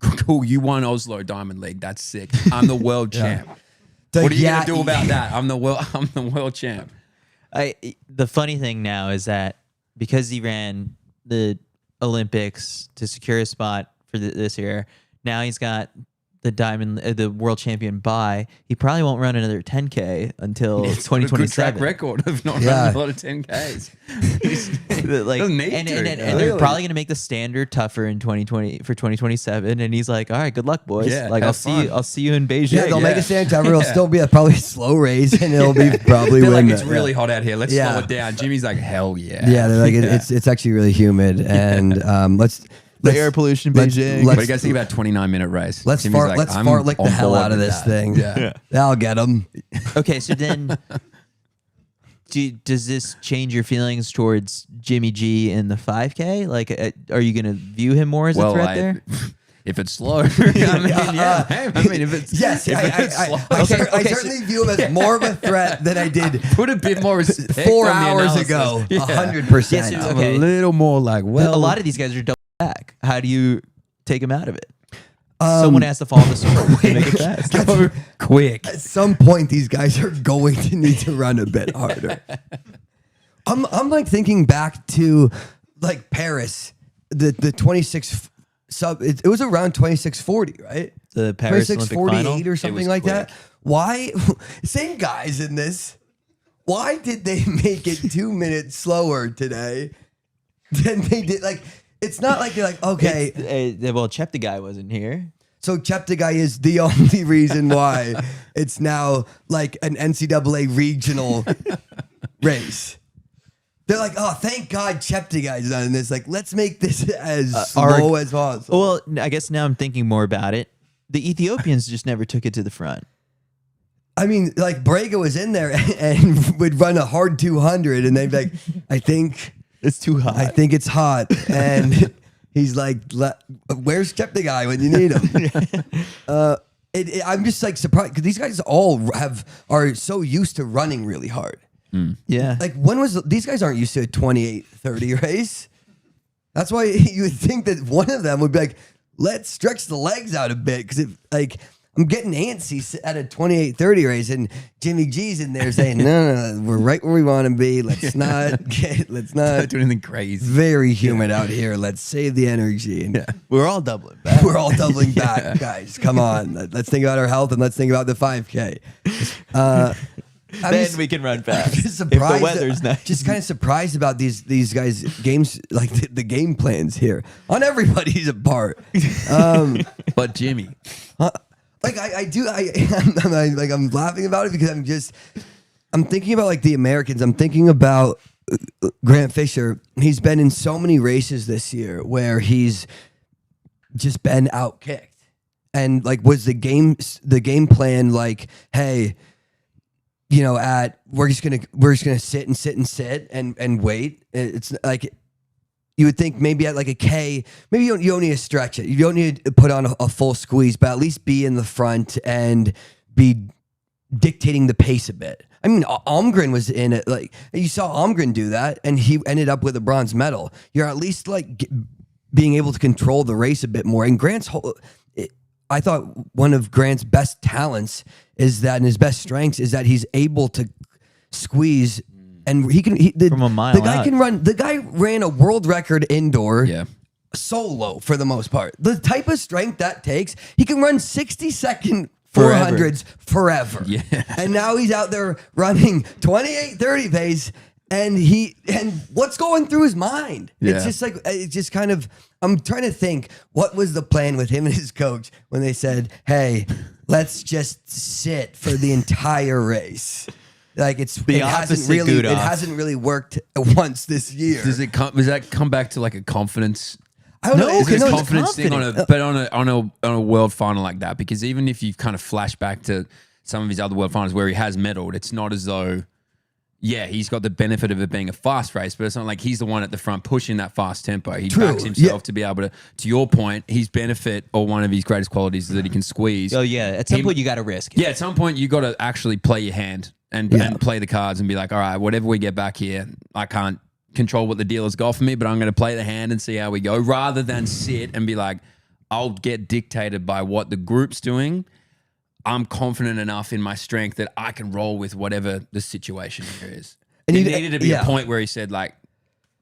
Cool, you won Oslo Diamond League. That's sick. I'm the world champ. What are you gonna do about that? I'm the world champ. The funny thing now is that because he ran the Olympics to secure a spot for this year, now he's got the world champion bye. He probably won't run another 10K until It's got a good 2027. track record of not Yeah. running a lot of 10Ks. Like, Doesn't need and to. they're probably gonna make the standard tougher in 2027. And he's like, all right, good luck, boys. Yeah, like have I'll see you in Beijing. Yeah, they'll make Yeah. a stand cover. It'll still be probably a slow race, and it'll be probably They're win. like, it's it. really hot out here. Let's Yeah. slow it down. Jimmy's like, hell yeah. Yeah, they're like it's actually really humid, and let's the air pollution in let's- Beijing. What do you guys think about 29-minute race? Let's Jimmy's fart. like, Let's I'm fart lick the on hell board out of with this that. thing. Yeah. That'll get them. Okay, so then does this change your feelings towards Jimmy G in the 5K? Like, are you going to view him more as a threat there? If it's slow, I mean, yeah. I mean, if it's Yes, if it's I slow, certainly view him as more of a threat than I did put a bit more respect 4 on the hours analysis. ago. Yeah. 100%. Yes, I'm okay. a little more like, well, A lot of these guys are double back. How do you take him out of it? Someone has to follow the sword to make it fast. Go quick. At some point, these guys are going to need to run a bit harder. I'm like thinking back to like Paris, the 26 sub. It was around 26:40, right? The Paris Olympic 26:48 final? or something was like quick. that. Why? Same guys in this. Why did they make it 2 minutes slower today than they did? Like, it's not like you're like, okay. Well, Cheptegei wasn't here. So Cheptegei is the only reason why it's now like an NCAA regional race. They're like, oh, thank God Cheptegei's done this. Like, let's make this as slow as possible. Well, I guess now I'm thinking more about it. The Ethiopians just never took it to the front. I mean, like Braga was in there and would run a hard 200, and they'd be like, I think It's too hot. I think it's hot, and he's like, "Where's Cheptegei when you need him?" I'm just like surprised because these guys all are so used to running really hard. Yeah. Like these guys aren't used to a 28:30 race. That's why you would think that one of them would be like, "Let's stretch the legs out a bit," because I'm getting antsy at a 28:30 race, and Jimmy G's in there saying, no, we're right where we want to be. Let's not Don't do anything crazy. very humid out here. Let's save the energy. And We're all doubling back. we're all doubling back, guys. Come on. Let's think about our health and let's think about the 5K. Then we can run fast. Just if the surprised. weather's nice. Just kind of surprised about these guys' games, like the game plans here on everybody's part. But Jimmy, Like I'm laughing about it because I'm thinking about like the Americans. I'm thinking about Grant Fisher. He's been in so many races this year where he's just been outkicked. And like, was the game plan like, hey, you know, we're just gonna sit and wait. It's like, you would think maybe at like a K, maybe you don't need to stretch it. You don't need to put on a full squeeze, but at least be in the front and be dictating the pace a bit. I mean, Almgren was in it. Like, you saw Almgren do that, and he ended up with a bronze medal. You're at least like being able to control the race a bit more. And I thought one of Grant's best talents is that, and his best strengths is that he's able to squeeze. And From a mile the guy out. can run. The guy ran a world record indoor yeah, solo for the most part. The type of strength that takes, he can run 60-second Forever. 400s forever. Yeah. And now he's out there running 28:30 pace. And what's going through his mind? Yeah. It's just kind of, I'm trying to think, what was the plan with him and his coach when they said, hey, let's just sit for the entire race? Like it hasn't really worked once this year. does that come back to like a confidence? I don't know. Is Okay, there no, a it's confidence thing confident. on a world final like that? Because even if you kind of flash back to some of his other world finals where he has medaled, it's not as though, yeah, he's got the benefit of it being a fast race, but it's not like he's the one at the front pushing that fast tempo. He backs himself to be able to your point, his benefit or one of his greatest qualities is that he can squeeze. Oh, yeah. At some point, you got to risk it. Yeah, at some point you got to actually play your hand and play the cards and be like, all right, whatever we get back here, I can't control what the dealer's got for me, but I'm going to play the hand and see how we go, rather than sit and be like, I'll get dictated by what the group's doing. I'm confident enough in my strength that I can roll with whatever the situation here is. And it needed to be a point where he said, like,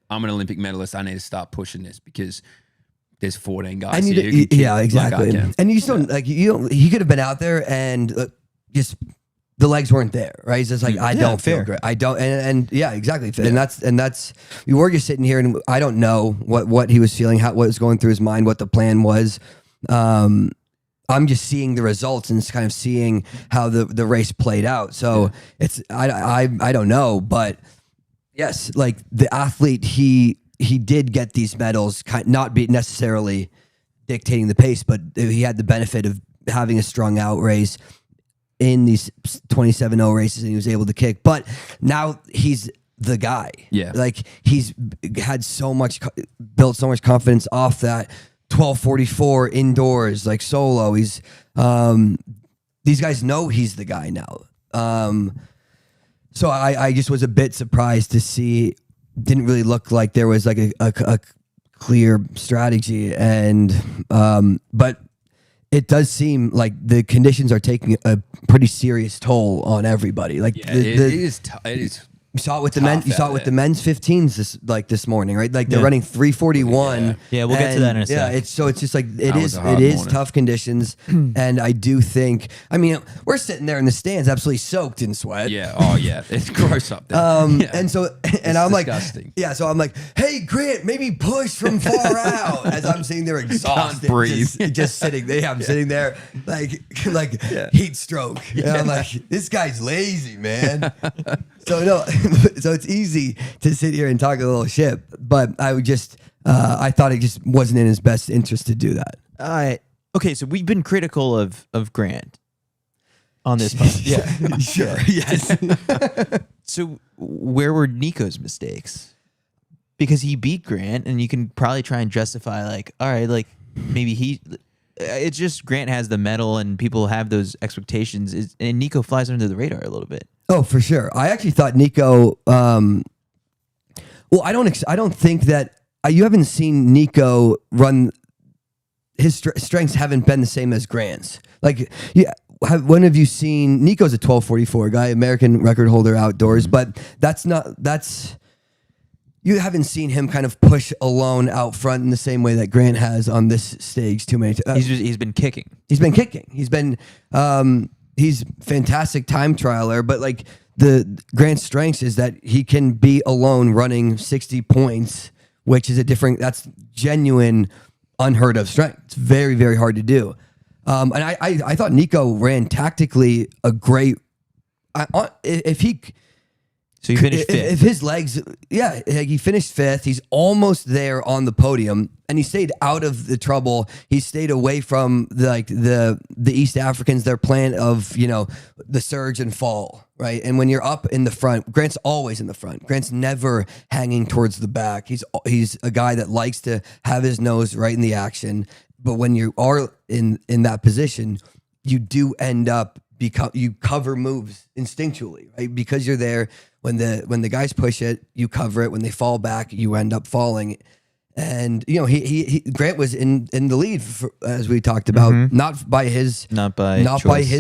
I'm an Olympic medalist. I need to start pushing this because there's 14 guys here who can kick exactly. like I can. And you just don't he could have been out there and just the legs weren't there, right? He's just like, I don't feel great. I don't, and yeah, exactly. Yeah. And that's we were just sitting here, and I don't know what he was feeling, what was going through his mind, what the plan was. I'm just seeing the results and kind of seeing how the race played out. So it's I don't know, but yes, like the athlete, he did get these medals, not be necessarily dictating the pace, but he had the benefit of having a strung out race in these 27-0 races, and he was able to kick. But now he's the guy. Yeah. Like he's had built so much confidence off that 12:44 indoors, like solo. He's these guys know he's the guy now. So I just was a bit surprised to see. Didn't really look like there was like a clear strategy, and but it does seem like the conditions are taking a pretty serious toll on everybody. Like it is. It is. You saw it with the men. You saw it with the men's 15s this morning, right? Like they're running 3:41. Yeah, we'll get to that in a second. Yeah, it's just like That was a hard it is morning. tough conditions, and I do think. I mean, we're sitting there in the stands, absolutely soaked in sweat. Yeah. Oh yeah. It's gross up there. Yeah. And so, and It's I'm disgusting. like, so I'm like, hey, Grant, maybe push from far out as I'm sitting there exhausted, breathe. just sitting there. Yeah, I'm sitting there like heat stroke. And I'm like, this guy's lazy, man. So no, so it's easy to sit here and talk a little shit, but I would just, I thought it just wasn't in his best interest to do that. Okay, so we've been critical of Grant on this podcast. Yeah, sure, yes. So where were Nico's mistakes? Because he beat Grant, and you can probably try and justify like, all right, like maybe it's just Grant has the medal, and people have those expectations, and Nico flies under the radar a little bit. Oh, for sure. I actually thought Nico. Well, I don't think that you haven't seen Nico run. His strengths haven't been the same as Grant's. Like, yeah, when have you seen Nico's a 12:44 guy, American record holder outdoors, but that's. You haven't seen him kind of push alone out front in the same way that Grant has on this stage too many times. He's been kicking. He's been kicking. He's fantastic time trialer, but like the Grant's strengths is that he can be alone running 60 points, which is that's genuine, unheard of strength. It's very, very hard to do. And I thought Nico ran tactically a great. So he finished fifth. If his legs, he finished fifth. He's almost there on the podium, and he stayed out of the trouble. He stayed away from the East Africans, their plan of the surge and fall, right? And when you're up in the front, Grant's always in the front. Grant's never hanging towards the back. He's a guy that likes to have his nose right in the action. But when you are in that position, you do end up you cover moves instinctually, right? Because you're there. When the guys push it, you cover it. When they fall back, you end up falling. And Grant was in the lead as we talked about, not by his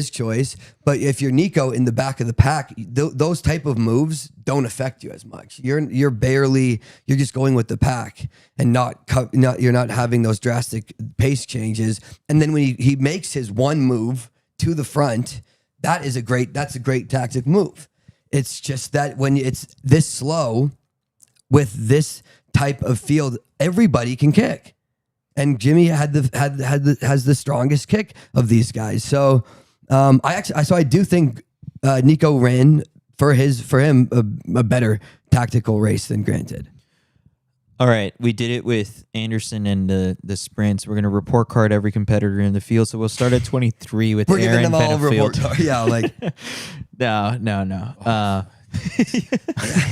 choice. But if you're Nico in the back of the pack, those type of moves don't affect you as much. You're just going with the pack and you're not having those drastic pace changes. And then when he makes his one move to the front, that's a great tactic move. It's just that when it's this slow with this type of field, everybody can kick, and Jimmy has the strongest kick of these guys. So I do think Nico ran for him a better tactical race than Grant did. All right, we did it with Anderson and the sprints. We're going to report card every competitor in the field. So we'll start at 23 with We're Aaron giving them all Benefield. report card. Yeah, like No.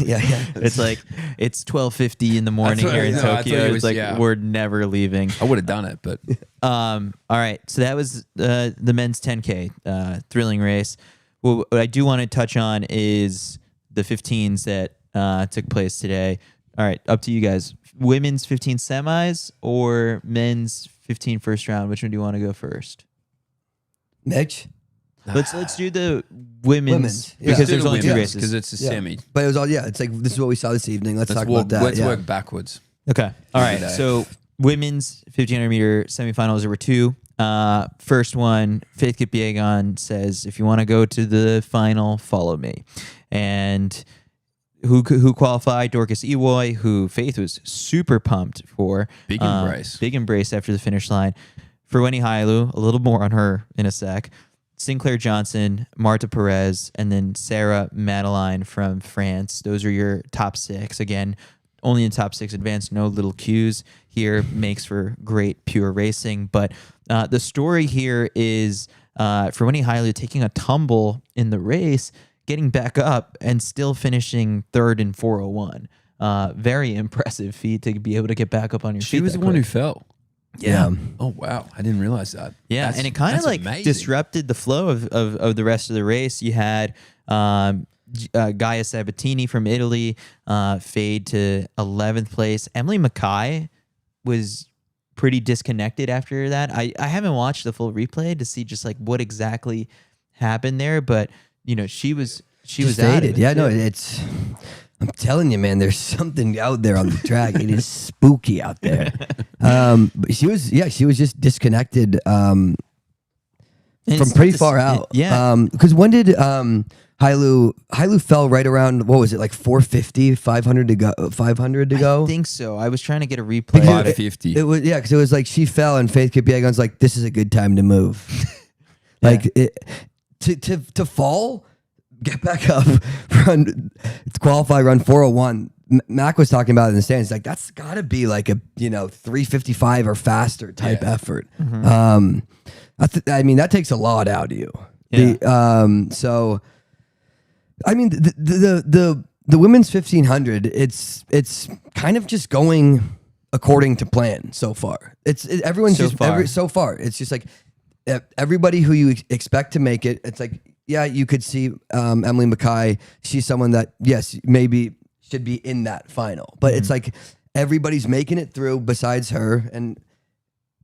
yeah. It's like it's 12:50 in the morning here in Tokyo. It's like we're never leaving. I would have done it, but All right, so that was the men's 10K thrilling race. What I do want to touch on is the 15s that took place today. All right, up to you guys. Women's 15 semis or men's 15 first round? Which one do you want to go first? Mitch? Let's do the women's yeah. because there's only two races. because it's a semi. But it was all it's like this is what we saw this evening. Let's talk about that. Let's work backwards. Okay. All right. Today. So women's 1500 meter semifinals, there were two. First one, Faith Kipyegon says, if you want to go to the final, follow me. And who qualified? Dorcas Ewoy, who Faith was super pumped for. Big embrace. Big embrace after the finish line. For Wendy Hailu, a little more on her in a sec. Sinclair Johnson, Marta Perez, and then Sarah Madeline from France. Those are your top six. Again, only in top six advance, no little cues here. Makes for great pure racing. But the story here is for Wendy Hailu taking a tumble in the race, getting back up, and still finishing third in 4:01. Very impressive feat to be able to get back up on your feet. She was the one who fell. Yeah. Oh wow, I didn't realize that. Yeah, and it kind of like disrupted the flow of the rest of the race. You had Gaia Sabatini from Italy fade to 11th place. Emily Mackay was pretty disconnected after that. I haven't watched the full replay to see just like what exactly happened there, but she was Just out of faded. it. Yeah, no, I'm telling you, man, there's something out there on the track. It is spooky out there. But she was just disconnected from it's pretty not far this- out. yeah. Because when did Hailu fell right around, what was it, like 450, 500 to go? 500 to go? I think so. I was trying to get a replay. Because 550. It was, because it was like she fell and Faith Kipyegon's like, this is a good time to move. To fall, get back up, qualify, run 401. Mac was talking about it in the stands. Like, that's got to be like a 355 or faster type effort. Mm-hmm. That takes a lot out of you. Yeah. So, I mean, the women's 1500, it's kind of just going according to plan so far. Everyone's so far. It's just like everybody who you expect to make it. It's like, yeah, you could see Emily Mackay. She's someone that, yes, maybe should be in that final, but it's like everybody's making it through besides her. And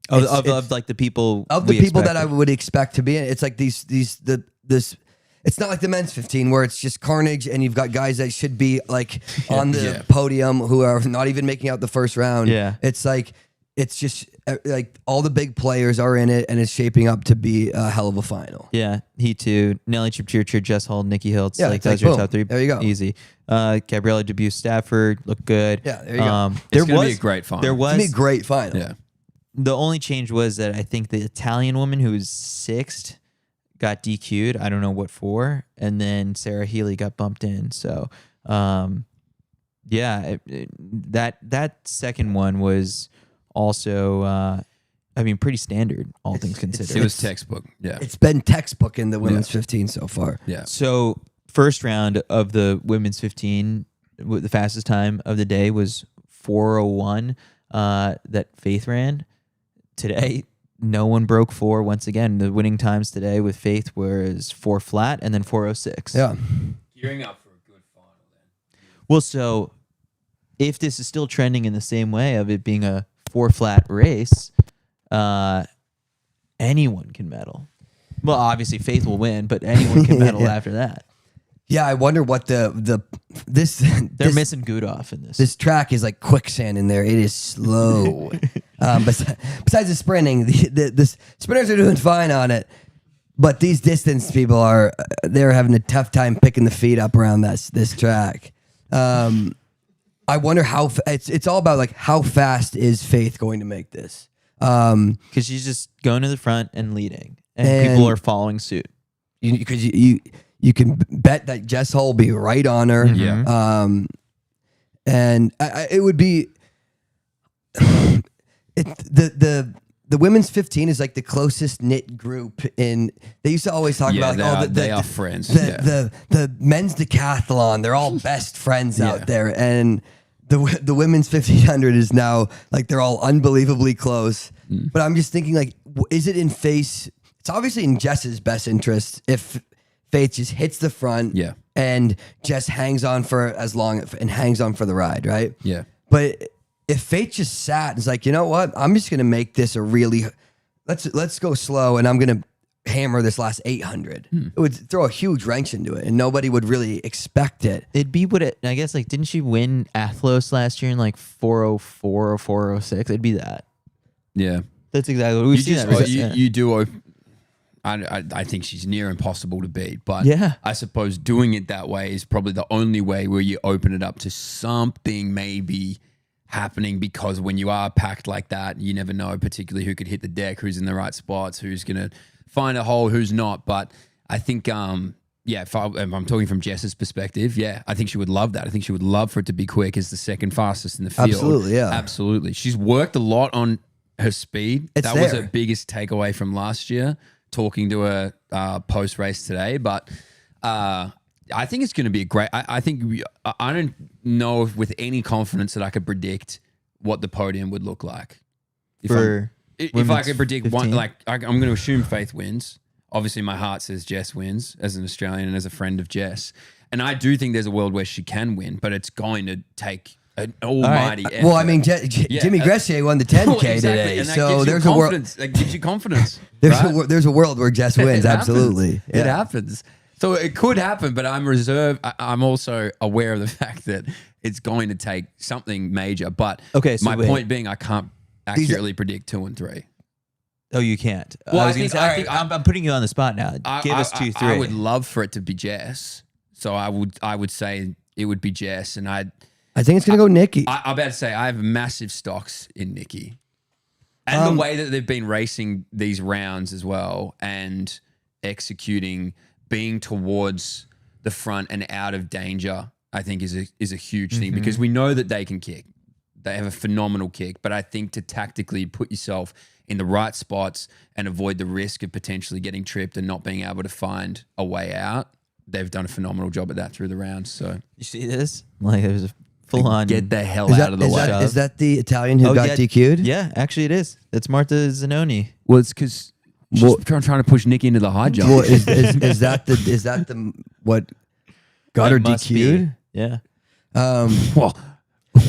Of like the people that I would expect to be in. It's like this. It's not like the men's 15 where it's just carnage and you've got guys that should be like on the podium who are not even making out the first round. Yeah. It's like, it's just like all the big players are in it and it's shaping up to be a hell of a final. Yeah, he too. Nelly Jepchirchir, Jess Hull, Nikki Hiltz. Yeah, like it's those like, are your boom. top three. There you go. Easy. Gabriella Debus Stafford looked good. Yeah, there you go. It's going to be a great final. There It's gonna be a was great final. Yeah. the only change was that I think the Italian woman who was sixth got DQ'd. I don't know what for, and then Sarah Healy got bumped in. So, that second one was also, pretty standard, all things considered. It was textbook. Yeah. It's been textbook in the women's 15 so far. Yeah. So first round of the women's 15, the fastest time of the day was 4:01. That Faith ran today. No one broke 4 once again. The winning times today with Faith was 4 flat and then 4:06. Yeah. Gearing up for a good final then. Well, so if this is still trending in the same way of it being a 4 flat race, anyone can medal. Well, obviously Faith will win, but anyone can medal after that. Yeah, I wonder what They're missing Gudoff in this. This track is like quicksand in there. It is slow. Besides the sprinting, the sprinters are doing fine on it, but these distance people they're having a tough time picking the feet up around this track. I wonder how it's all about like how fast is Faith going to make this? Because she's just going to the front and leading, and people are following suit. Because you can bet that Jess Hull will be right on her. Yeah. And it would be the women's 15 is like the closest knit group in. They used to always talk about like, they are friends. The men's decathlon. They're all best friends out there, and the women's 1500 is now like they're all unbelievably close. But I'm just thinking like, is it in Faith? It's obviously in Jess's best interest if Faith just hits the front, and Jess hangs on for as long and hangs on for the ride, right? Yeah. But if Faith just sat and is like, you know what, I'm just gonna make this a really let's go slow, and I'm gonna hammer this last 800. It would throw a huge wrench into it, and nobody would really expect it. It'd be I guess like didn't she win Athlos last year in like 4:04 or 4:06? It'd be that. Yeah. That's exactly what we've seen. You do. I think she's near impossible to beat, but I suppose doing it that way is probably the only way where you open it up to something maybe happening, because when you are packed like that, you never know particularly who could hit the deck, who's in the right spots, who's going to find a hole, who's not. But I think, if I'm talking from Jess's perspective, I think she would love that. I think she would love for it to be quick as the second fastest in the field. Absolutely, yeah. Absolutely. She's worked a lot on her speed. That was her biggest takeaway from last year, talking to her post race today. But I think it's going to be a great. I don't know if with any confidence that I could predict what the podium would look like. If I could predict 15? one, like I'm going to assume Faith wins. Obviously, my heart says Jess wins as an Australian and as a friend of Jess. And I do think there's a world where she can win, but it's going to take An almighty effort. Well, I mean, Jimmy Gressier won the 10K today, and that so gives you there's a world. confidence. That gives you confidence. There's a world where Jess wins. It happens. Absolutely, It happens. So it could happen, but I'm reserved. I'm also aware of the fact that it's going to take something major. But Okay, so my wait. point being, I can't accurately predict 2 and 3. Oh, you can't. Well, I I was gonna think- say, all I right, think I'm putting you on the spot now. Give us 2, 3. I would love for it to be Jess. So I would say it would be Jess, and I think it's gonna go Nikki. I'm about to say I have massive stocks in Nikki. And the way that they've been racing these rounds as well and executing, being towards the front and out of danger, I think is a huge thing because we know that they can kick. They have a phenomenal kick, but I think to tactically put yourself in the right spots and avoid the risk of potentially getting tripped and not being able to find a way out, they've done a phenomenal job at that through the rounds. So You see this? Like there's a full on. get the hell out of the way. Is that the Italian who got DQ'd? Yeah, actually it is. It's Marta Zanoni. Well, it's because she's trying to push Nikki into the high jump. Well, is that the what got her That must be. DQ'd? Yeah.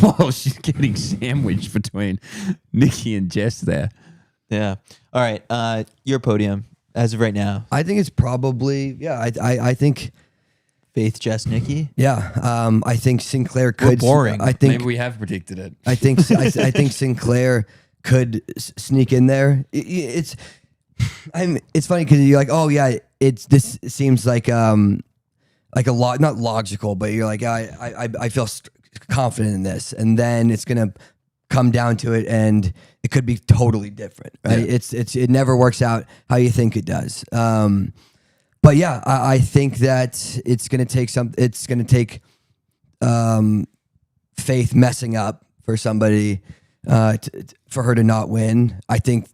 Well, she's getting sandwiched between Nikki and Jess there. Yeah. All right. Your podium as of right now. I think it's probably I think Faith, Jess, Nikki. I think Sinclair could. boring. I think Maybe we have predicted it. I think Sinclair could sneak in there. It's funny because you're like, oh yeah, this seems like a lot, not logical, but you're like, I feel confident in this, and then it's gonna come down to it, and it could be totally different, right? Yeah. It never works out how you think it does. But yeah, I think that it's gonna take Faith messing up for somebody for her to not win. I think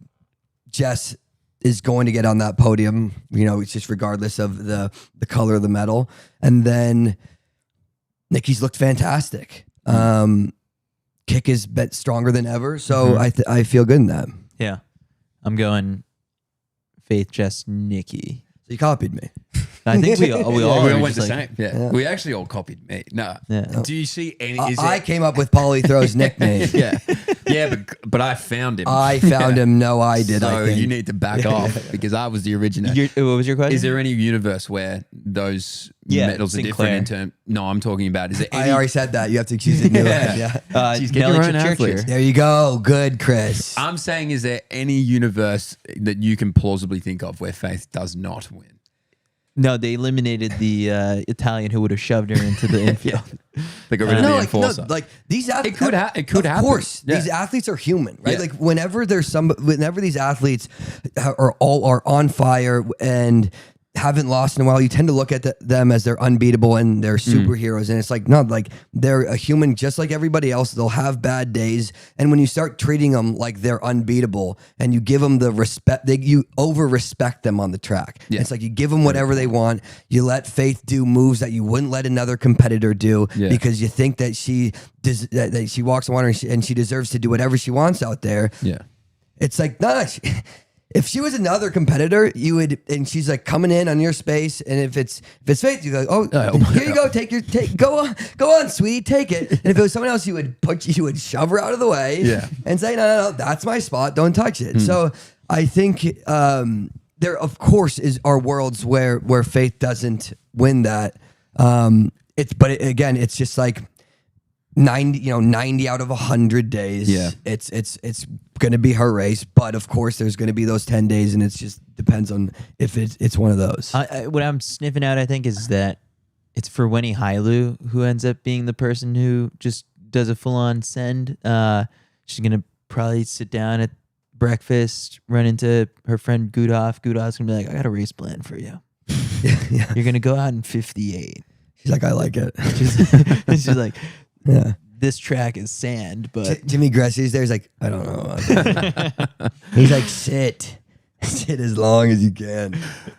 Jess is going to get on that podium, it's just regardless of the color of the medal. And then Nikki's looked fantastic. Kick is stronger than ever. So I feel good in that. Yeah. I'm going Faith, Jess, Nikki. So you copied me. I think we all We were all went just the like- same. Yeah. We actually all copied me. No. Yeah. Do you see any? I came up with Paulie Throw's nickname. Yeah, but I found him. I found him. No, I did. So I think. you need to back off because I was the original. What was your question? Is there any universe where those Yeah, medals are Sinclair. different in term? No, I'm talking about. Is there any? I already said that. You have to choose a new one. Yeah. Jeez, get Nelly your own Jepchirchir. athletes. There you go. Good, Chris. I'm saying, is there any universe that you can plausibly think of where Faith does not win? No, they eliminated the Italian who would have shoved her into the infield. They got rid of the enforcer. These athletes. It could happen. Of course, Yeah. these athletes are human, right? Yeah. Like whenever these athletes are on fire and haven't lost in a while, you tend to look at them as they're unbeatable and they're superheroes. And it's like, no, like they're a human just like everybody else. They'll have bad days. And when you start treating them like they're unbeatable and you give them the respect, you over respect them on the track. Yeah. It's like you give them whatever they want. You let Faith do moves that you wouldn't let another competitor do because you think that that she walks on water and she deserves to do whatever she wants out there. Yeah. It's like, no, if she was another competitor, you would, and she's like coming in on your space, and if it's Faith, you go, here you go, go on, sweetie, take it. And if it was someone else, you would shove her out of the way, and say, no, that's my spot, don't touch it. So I think there, of course, are worlds where Faith doesn't win that. Again, it's just like 90 out of 100 days. Yeah. It's going to be her race, but of course there's going to be those 10 days, and it just depends on if it's one of those. What I'm sniffing out, I think, is that it's for Winnie Hailu who ends up being the person who just does a full-on send. She's going to probably sit down at breakfast, run into her friend Gudolf. Gudolf's going to be like, I got a race plan for you. Yeah. You're going to go out in 58. She's like, I like it. She's like, Yeah. this track is sand, but Jimmy Gressier's there. He's like, I don't know. He's like, sit as long as you can.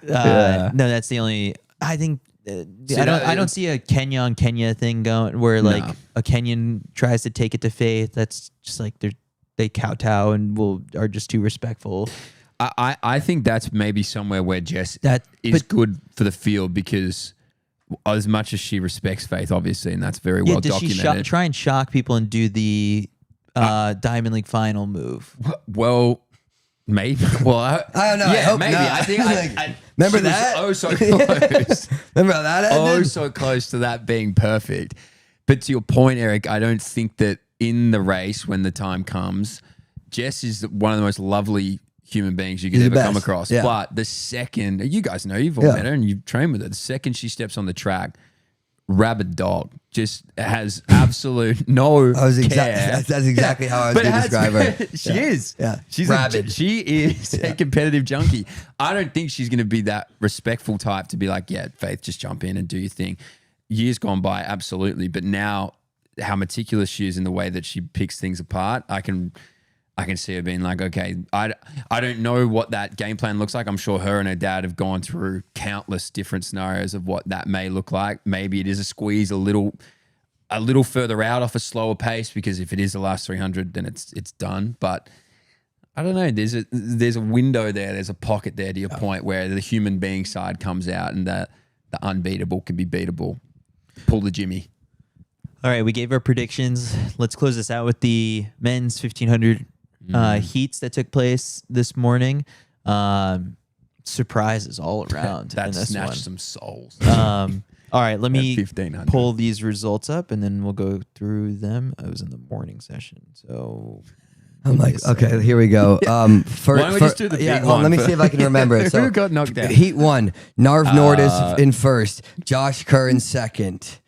no, that's the only. I think I don't see a Kenya on Kenya thing going where like a Kenyan tries to take it to Faith. That's just like they kowtow and are just too respectful. I think that's maybe somewhere where Jess That- is but- good for the field because as much as she respects Faith, obviously, and that's very well does documented. she try and shock people and do the Diamond League final move? Well, maybe. Well, I don't know. I Yeah, hope maybe. not. I think. Remember she was that? oh, so close. Remember how that ended? Oh, so close to that being perfect. But to your point, Eric, I don't think that in the race, when the time comes, Jess is one of the most lovely human beings you could She's ever the come best. across. Yeah. But the second, you guys know, you've all Yeah. met her and you've trained with her. The second she steps on the track, rabid dog, just has absolute no That's care. exactly how I was But going to has- describe her. She is. Yeah. She's Rabid. she is a competitive junkie. I don't think she's going to be that respectful type to be like, yeah, Faith, just jump in and do your thing. Years gone by, absolutely. But now how meticulous she is in the way that she picks things apart, I can see her being like, okay, I don't know what that game plan looks like. I'm sure her and her dad have gone through countless different scenarios of what that may look like. Maybe it is a squeeze a little further out off a slower pace, because if it is the last 300, then it's done. But I don't know. There's a window there. There's a pocket there, to your point, where the human being side comes out and the unbeatable can be beatable. Pull the Jimmy. All right, we gave our predictions. Let's close this out with the men's 1500 heats that took place this morning. Surprises all around. That in this snatched one. some souls. All right, let me 1500. pull these results up and then we'll go through them. I was in the morning session, so I'm like, okay, here we go. Why don't we just do the big one Let me first? see if I can remember it. So, Who got knocked out? Heat 1, Narve Nordås in first, Josh Kerr in second,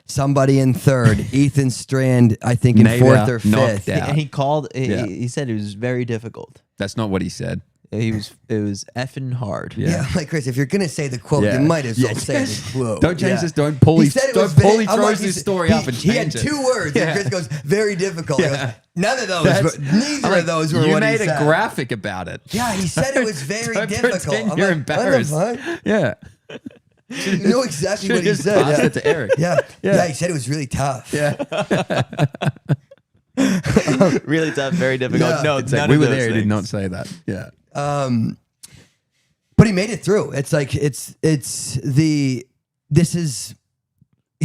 somebody in third, Ethan Strand, I think, in Nader fourth or knocked fifth. out. and he called. Yeah. He said it was very difficult. That's not what he said. It was effing hard. Yeah, I'm like, Chris, if you're gonna say the quote, Yeah. you might as well Yeah, say the quote. Don't change Yeah. this. Don't pull. He He, said it don't was pull. very- He I'm throws like, this he- story up and he had change it. 2 words, Yeah. and Chris goes, very difficult. He goes, none of those. That's- Neither I'm like, of those were you what he made said. a graphic about it. Yeah, he said it was very Don't difficult. pretend I'm you're like, embarrassed. What the fuck? Yeah. You know exactly what he Just said. pass Yeah. it to Eric. Yeah, he said it was really tough. Yeah. Really tough, very difficult. Yeah. No, It's like, none we of were those there. He did things. not say that. Yeah. But he made it through. It's like he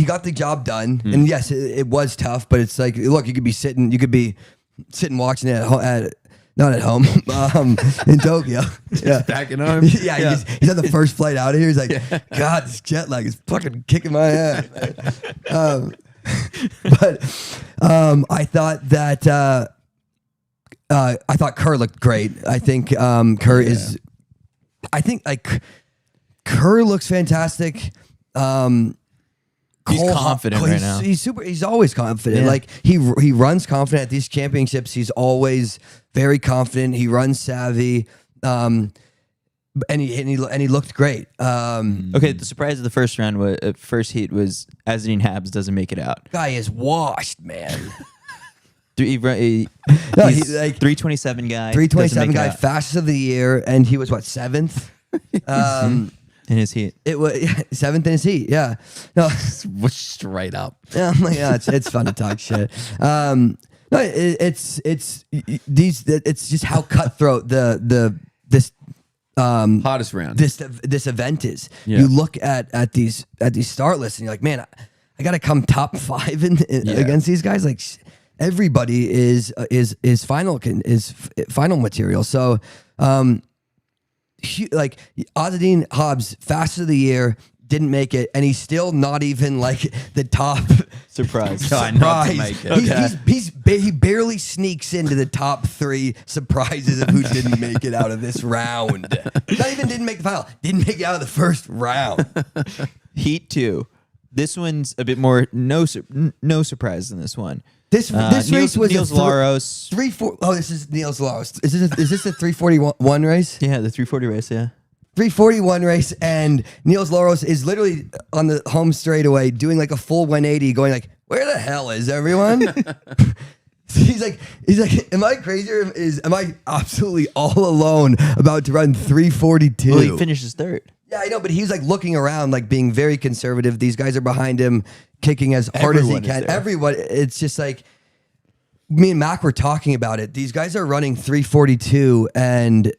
got the job done, and yes, it was tough. But it's like, look, you could be sitting watching it not at home, in Tokyo. Yeah, Back at home. yeah. He's on the first flight out of here. He's like, God, this jet lag is fucking kicking my ass. But I thought that I thought Kerr looked great. I think Kerr is. I think like Kerr looks fantastic. He's confident right now. He's always confident. Yeah. Like he runs confident at these championships. He's always very confident. He runs savvy. And he looked great. Okay, the surprise of the first round first heat was Azadine Habs doesn't make it out. Guy is washed, man. He's No, he, like 327 guy. 327 doesn't make guy, it out fastest of the year, and he was what, 7th? in his heat. It was 7th in his heat. Yeah. No. Straight up. Yeah, I'm like, yeah, it's fun to talk shit. No, it's just how cutthroat this Hardest round. this event is. Yeah. You look at these start lists and you're like, man, I got to come top 5 against these guys. Like everybody is final material. So like Azadine Hobbs, fastest of the year, didn't make it, and he's still not even like the top Surprise. Try not to make it. He barely sneaks into the top 3 surprises of who didn't make it out of this round. Not even didn't make the final. Didn't make it out of the first round. Heat 2. This one's a bit more no surprise in this one. This race was Niels a Laros. 3-4. Oh, this is Niels Laros. Is this a 341 race? Yeah, the 340 race. Yeah. 341 race, and Niels Laros is literally on the home straightaway doing like a full 180, going like, "Where the hell is everyone?" He's like, "Am I crazy? Or am I absolutely all alone about to run 342?" Well, he finishes third. Yeah, I know, but he's like looking around, like being very conservative. These guys are behind him, kicking as hard Everyone as he is can. there. Everyone, it's just like me and Mac were talking about it. These guys are running 342, and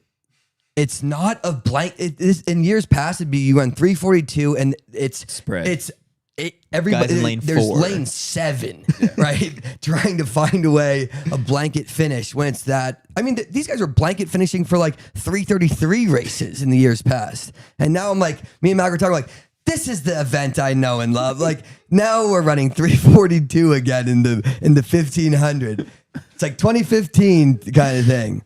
it's not a blank. In years past, it'd be you run 342 and it's Spread. Everybody. Guys in lane there's 4. lane 7, right? Trying to find a blanket finish when it's that. I mean, these guys were blanket finishing for like 333 races in the years past, and now I'm like, me and Mac were talking like, this is the event I know and love. Like now we're running 342 again in the 1500. It's like 2015 kind of thing.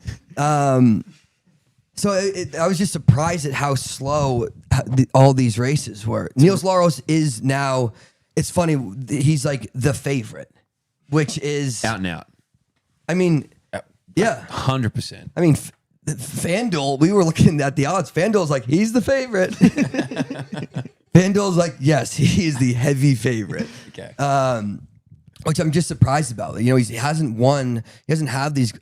So I was just surprised at how slow all these races were. Niels Laros is now, it's funny, he's like the favorite, which is... Out and out. I mean, yeah. 100%. I mean, FanDuel, we were looking at the odds. FanDuel's like, he's the favorite. FanDuel's like, yes, he is the heavy favorite. Okay. Which I'm just surprised about. You know, he hasn't won, he doesn't have these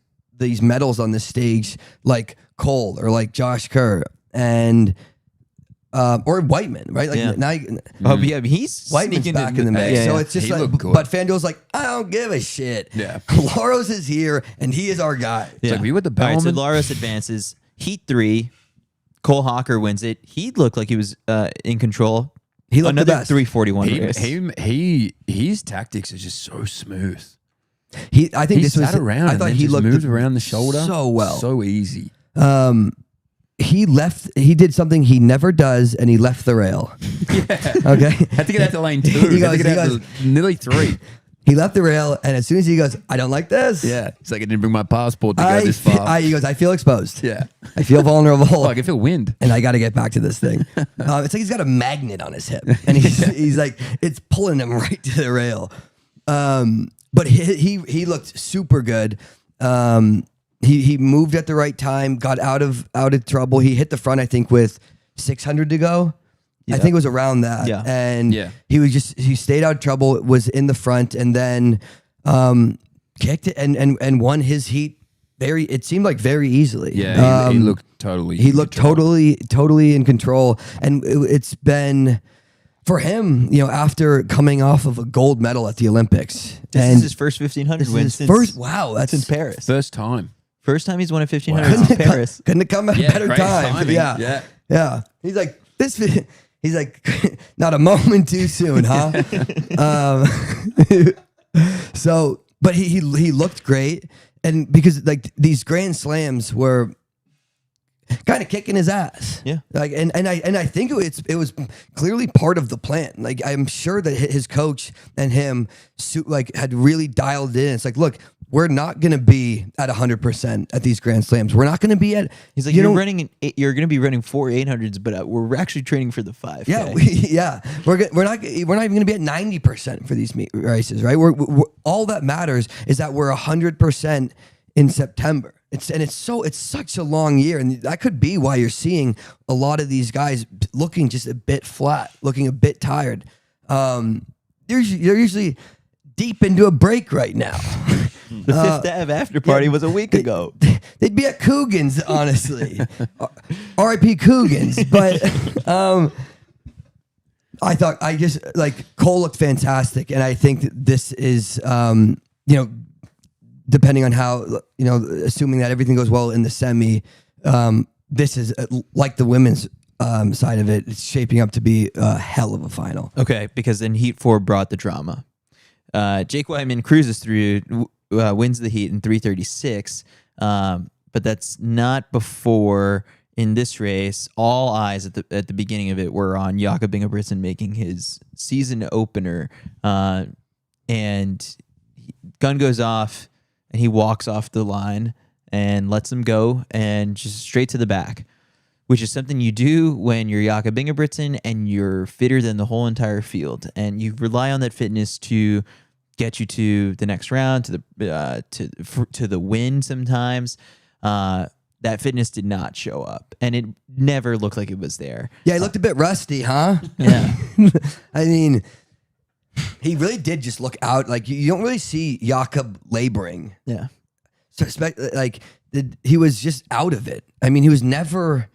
medals on this stage like Cole or like Josh Kerr and or Whiteman, right? Like now, Yeah, he's Whiteman's sneaking back in the mix. Yeah, So yeah. it's just He like, looked good. but FanDuel's like, I don't give a shit. Yeah. Laros is here and he is our guy. It's like, were you with the All right, so Bellman? Laros advances. Heat 3. Cole Hawker wins it. He looked like he was in control. He looked the Another best. 341 race. His tactics is just so smooth. I think He this was. sat around I and thought then he just looked moved around the shoulder so well. so easy. He did something he never does, and he left the rail. Okay. Had to get out to lane 2. He Had to goes- get out to nearly 3. He left the rail, and as soon as he goes, I don't like this. Yeah, he's like, I didn't bring my passport to go this far. He goes, I feel exposed. Yeah. I feel vulnerable. Oh, I can feel wind. And I got to get back to this thing. It's like he's got a magnet on his hip, and he's like, it's pulling him right to the rail. But he looked super good. He moved at the right time, got out of trouble. He hit the front, I think, with 600 to go. I think it was around that. Yeah. And Yeah. he stayed out of trouble, was in the front, and then kicked it and won his heat it seemed like very easily. Yeah, he looked totally. He looked totally in control. And it's been for him, you know, after coming off of a gold medal at the Olympics. This is his first 1500 win his since first. Wow, that's since Paris. First time. First time he's won a 1500 since Paris. Couldn't have come at a better great time. timing. Yeah. Yeah. He's like this. He's like not a moment too soon, huh? So, but he looked great, and because like these Grand Slams were kind of kicking his ass. Yeah. Like and I think it was clearly part of the plan. Like I'm sure that his coach and him had really dialed in. It's like, look, we're not going to be at 100% at these Grand Slams. We're not going to be at. He's like, you're going to be running 4 800s, but we're actually training for the 5. Yeah, we're not even going to be at 90% for these races, right? We're all that matters is that we're 100% in September. It's such a long year, and that could be why you're seeing a lot of these guys looking just a bit flat, looking a bit tired. They're usually deep into a break right now. The Fifth Ave after party was a week ago. They'd be at Coogan's, honestly. R.I.P. Coogan's, but I just like Cole looked fantastic, and I think that this is depending on how, assuming that everything goes well in the semi, this is like the women's side of it. It's shaping up to be a hell of a final. Okay, because then Heat 4 brought the drama. Jake Wyman cruises through, wins the heat in 3:36, but that's not before. In this race, all eyes at the beginning of it were on Jakob Ingebrigtsen making his season opener, and gun goes off, and he walks off the line and lets him go and just straight to the back, which is something you do when you're Jakob Ingebrigtsen and you're fitter than the whole entire field, and you rely on that fitness to get you to the next round, to the win sometimes. That fitness did not show up, and it never looked like it was there. Yeah, he looked a bit rusty, huh? Yeah. I mean, he really did just look out. Like, you don't really see Jakob laboring. Yeah. So, he was just out of it. I mean, he was never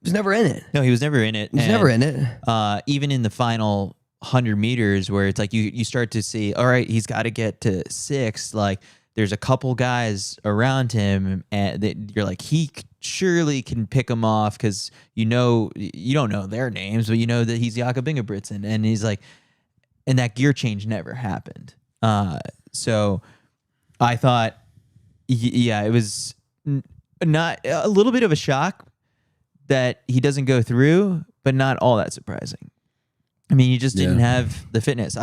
in it. No, he was never in it. He was never in it. Even in the final 100 meters where it's like you start to see, all right, he's got to get to 6. Like, there's a couple guys around him and you're like, he surely can pick him off because you don't know their names, but you know that he's Jakob Ingebrigtsen, and he's like, and that gear change never happened. So I thought, it was not a little bit of a shock that he doesn't go through, but not all that surprising. I mean, he just didn't have the fitness.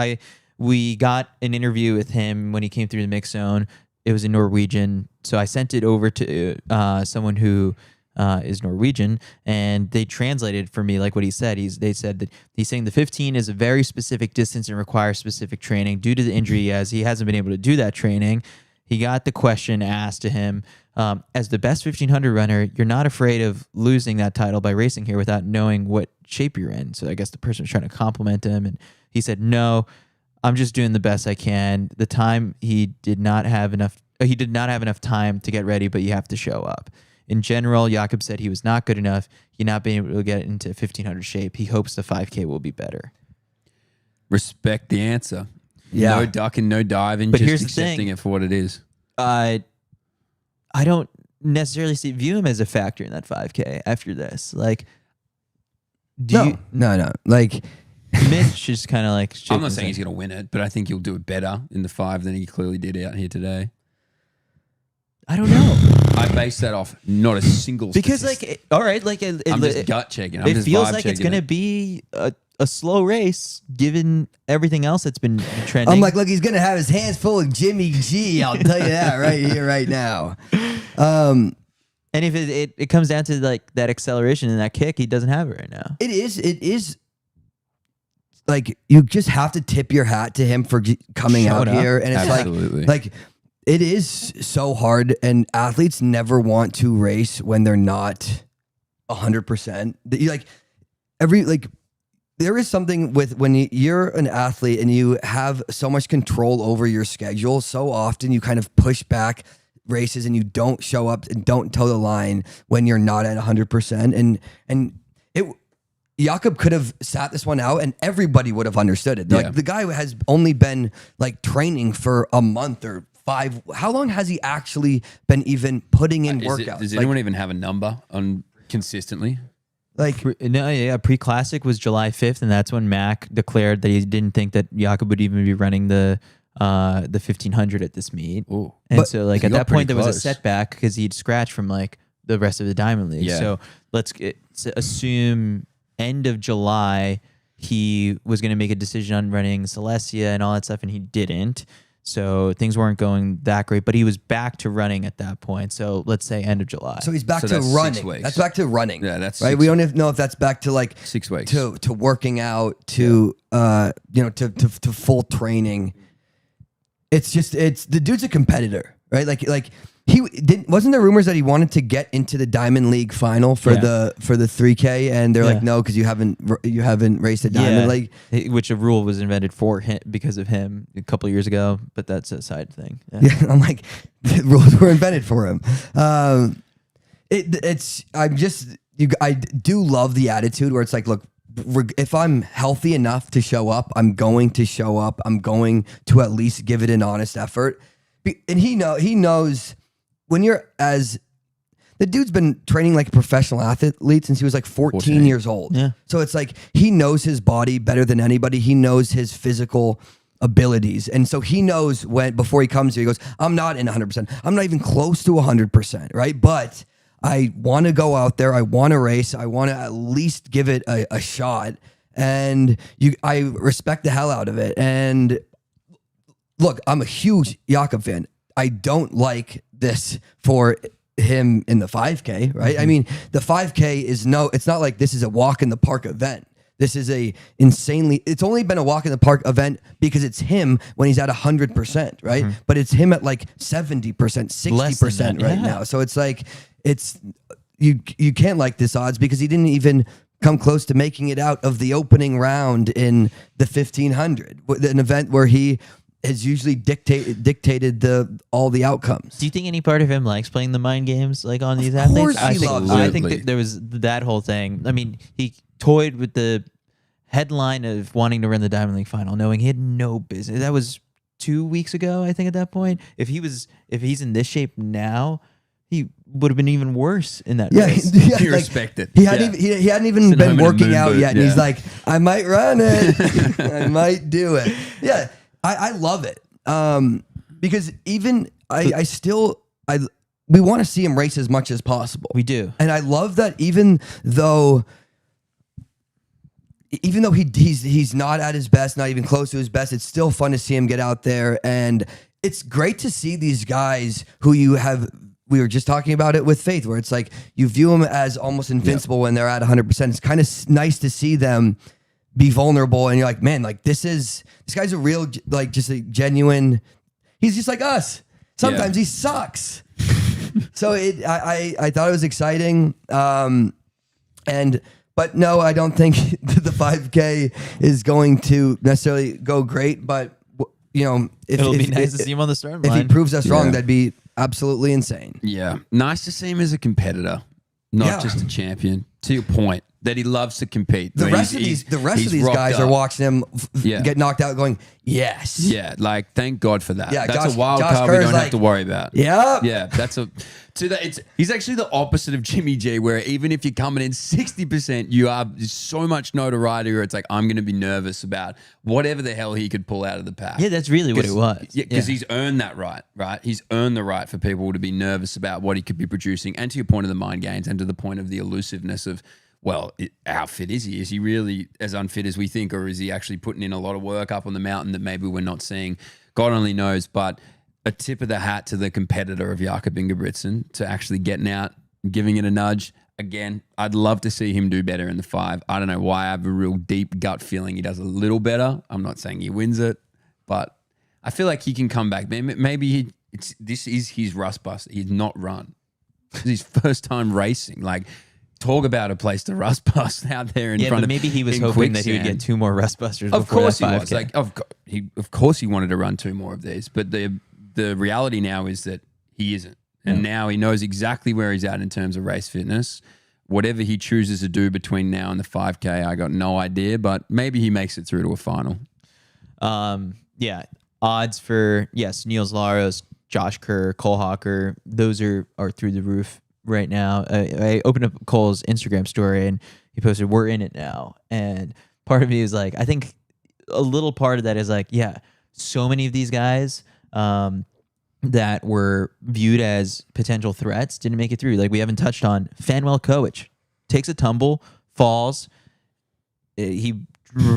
We got an interview with him when he came through the mix zone. It was in Norwegian, so I sent it over to someone who is Norwegian, and they translated for me like what he said. They said that he's saying the 15 is a very specific distance and requires specific training. Due to the injury, as he hasn't been able to do that training, he got the question asked to him, as the best 1500 runner, you're not afraid of losing that title by racing here without knowing what shape you're in. So I guess the person was trying to compliment him, and he said, no, I'm just doing the best I can. The time he did not have enough time to get ready, but you have to show up. In general, Jakob said he was not good enough. He not being able to get into 1500 shape. He hopes the 5K will be better. Respect the answer. Yeah. No ducking, no diving, But just here's the accepting thing. it for what it is. I don't necessarily view him as a factor in that 5K after this. Like, No. Like, Mitch is kind of like. I'm not saying he's going to win it, but I think he'll do it better in the 5 than he clearly did out here today. I don't know. I base that off not a single Because statistic. all right, like I'm just gut checking. I'm it just feels vibe like it's checking going to it. be a slow race given everything else that's been trending. I'm like, look, he's gonna have his hands full of Jimmy G. I'll tell you that right here, right now. And if it comes down to like that acceleration and that kick, he doesn't have it right now. It is like you just have to tip your hat to him for coming Showing out up. here, and it's Absolutely. like it is so hard, and athletes never want to race when they're not 100%. There is something with when you're an athlete and you have so much control over your schedule. So often you kind of push back races and you don't show up and don't toe the line when you're not at 100%. And Jakob could have sat this one out and everybody would have understood it. Yeah. Like the guy has only been like training for a month or 5. How long has he actually been even putting in workouts? Does anyone even have a number on consistently? Pre-classic was July 5th, and that's when Mac declared that he didn't think that Jakob would even be running the 1500 at this meet. Ooh. And But so like he at got that point pretty there was a close. setback because he'd scratched from like the rest of the Diamond League. Yeah. So let's assume end of July he was going to make a decision on running Celestia and all that stuff, and he didn't. So things weren't going that great, but he was back to running at that point. So let's say end of July. So he's back So to that's 6 running. weeks. That's back to running. Yeah, that's right. 6 We don't even know if that's back to like 6 weeks. to working out to to full training. It's the dude's a competitor, right? Like wasn't there rumors that he wanted to get into the Diamond League final for the 3K, and they're like, no, because you haven't raced a Diamond League. which a rule was invented for him because of him a couple of years ago, but that's a side thing. Yeah, I'm like, the rules were invented for him. I do love the attitude where it's like, look, if I'm healthy enough to show up, I'm going to show up. I'm going to at least give it an honest effort. And he knows when you're the dude's been training like a professional athlete since he was like 14 years old. Yeah. So it's like he knows his body better than anybody. He knows his physical abilities. And so he knows before he comes here, he goes, I'm not in 100%. I'm not even close to 100%, right? But I want to go out there. I want to race. I want to at least give it a shot. And I respect the hell out of it. And look, I'm a huge Jakob fan. I don't like this for him in the 5K, right? I mean, the 5K it's not like this is a walk in the park event. This is it's only been a walk in the park event because it's him when he's at 100%, right? But it's him at like 70%, 60% right now. So it's like, you can't like this odds because he didn't even come close to making it out of the opening round in the 1500, an event where he has usually dictated all the outcomes. Do you think any part of him likes playing the mind games like on these athletes? course he loves it. I think that there was that whole thing. I mean, he toyed with the headline of wanting to run the Diamond League final, knowing he had no business. That was 2 weeks ago, I think. At that point, if he's in this shape now, he would have been even worse in that Yeah, race. yeah, You like, respect it. He hadn't even Send him been in a working moon out boot, yet, and yeah. he's like, I might run it. I might do it. Yeah, I love it. Because even we want to see him race as much as possible. We do. And I love that even though he's not at his best, not even close to his best, it's still fun to see him get out there. And it's great to see these guys who we were just talking about it with Faith, where it's like you view them as almost invincible when they're at 100%. It's kind of nice to see them be vulnerable. And you're like, man, like this guy's a real, like just a genuine, he's just like us. Sometimes he sucks. So I thought it was exciting. But no, I don't think the 5K is going to necessarily go great. But It'll be nice to see him on the start line. If he proves us wrong, that'd be absolutely insane. Yeah. Nice to see him as a competitor, not just a champion. To your point, that he loves to compete. The rest of these guys are watching him get knocked out going, yes. Yeah, like thank God for that. Yeah, that's a wild card we don't have to worry about. Yeah. Yeah, that's he's actually the opposite of Jimmy G, where even if you're coming in 60%, you have so much notoriety where it's like, I'm going to be nervous about whatever the hell he could pull out of the pack. Yeah, that's really what it was. Yeah, because he's earned that right? He's earned the right for people to be nervous about what he could be producing. And to your point of the mind games and to the point of the elusiveness of, well, how fit is he? Is he really as unfit as we think, or is he actually putting in a lot of work up on the mountain that maybe we're not seeing? God only knows, but a tip of the hat to the competitor of Jakob Ingebrigtsen to actually getting out, giving it a nudge. Again, I'd love to see him do better in the 5. I don't know why. I have a real deep gut feeling he does a little better. I'm not saying he wins it, but I feel like he can come back. Maybe this is his rust bust. He's not run. This is his first time racing. Like, talk about a place to rust bust out there in front of. Maybe he was hoping that he would get 2 more rust busters. Of course he that was. 5K. Like, of course he wanted to run 2 more of these. But the reality now is that he isn't, and now he knows exactly where he's at in terms of race fitness. Whatever he chooses to do between now and the 5K, I got no idea. But maybe he makes it through to a final. Odds for Niels Laros, Josh Kerr, Cole Hawker, those are through the roof right now. I opened up Cole's Instagram story and he posted, "We're in it now." And part of me is like, I think a little part of that is like, so many of these guys that were viewed as potential threats didn't make it through. Like we haven't touched on Fanuel Koech, takes a tumble, falls. He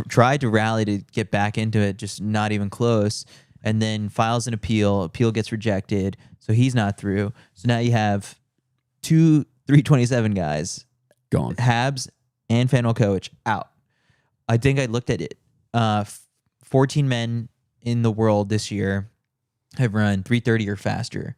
tried to rally to get back into it, just not even close, and then files an appeal. Appeal gets rejected, so he's not through. So now you have 2 327 guys Gone. Habs and Fanuel Koech out. I think I looked at it. 14 men in the world this year have run 3:30 or faster.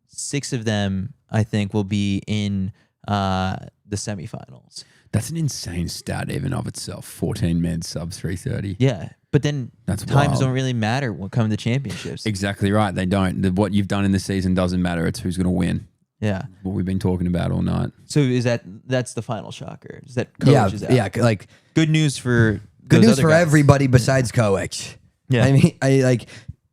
6 of them, I think, will be in the semifinals. That's an insane stat even of itself. 14 men sub 3:30. Yeah, but then That's times wild. don't really matter when it comes to championships. Exactly right. They don't. What you've done in the season doesn't matter. It's who's going to win. Yeah. What we've been talking about all night. So that's the final shocker? Is that Koech is out? Yeah, like Good news for good those news other for guys. everybody besides Koech. Yeah. I mean, I like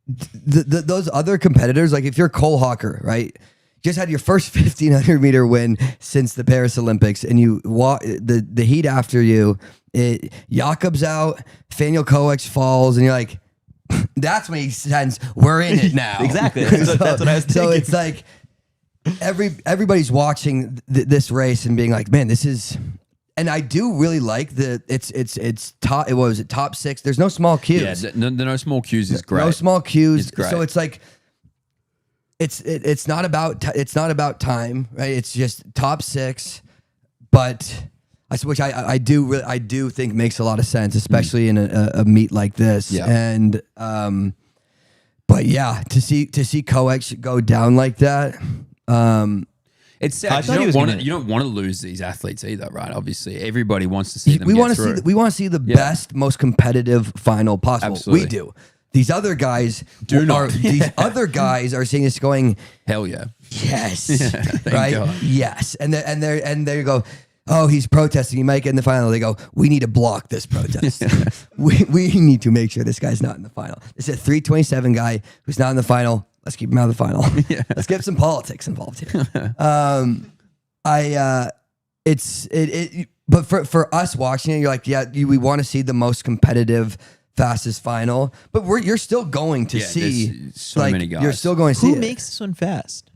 those other competitors. Like if you're Cole Hawker, right? Just had your first 1500 meter win since the Paris Olympics, and you walk the heat after you. Jakob's out, Fanuel Koech falls, and you're like, that's when he sends, "We're in it now." Exactly. That's what I was thinking. So it's like everybody's watching this race and being like, "Man, this is." And I do really like it's top. What was it? Top 6. There's no small queues. Yeah, the no small queues is great. No small queues. It's great. So it's like it's not about time, right? It's just top 6, but which I do think makes a lot of sense, especially in a meet like this. Yeah. And but yeah, to see Koech go down like that. It's I sad. thought he was You gonna- don't want to lose these athletes either, right? Obviously, everybody wants to see them. We want get through. to see the best, most competitive final possible. Absolutely. We do. These other guys These other guys are seeing this going, Hell yeah. yes, Thank right, God. yes, and they go, oh, he's protesting. He might get in the final. They go, we need to block this protest. we need to make sure this guy's not in the final. It's a 327 guy who's not in the final. let's keep him out of the final. Let's get some politics involved here. But for us watching it, you're like, we want to see the most competitive, fastest final. But you're still going to see there's so many guys. You're still going to see Who it. makes this one fast?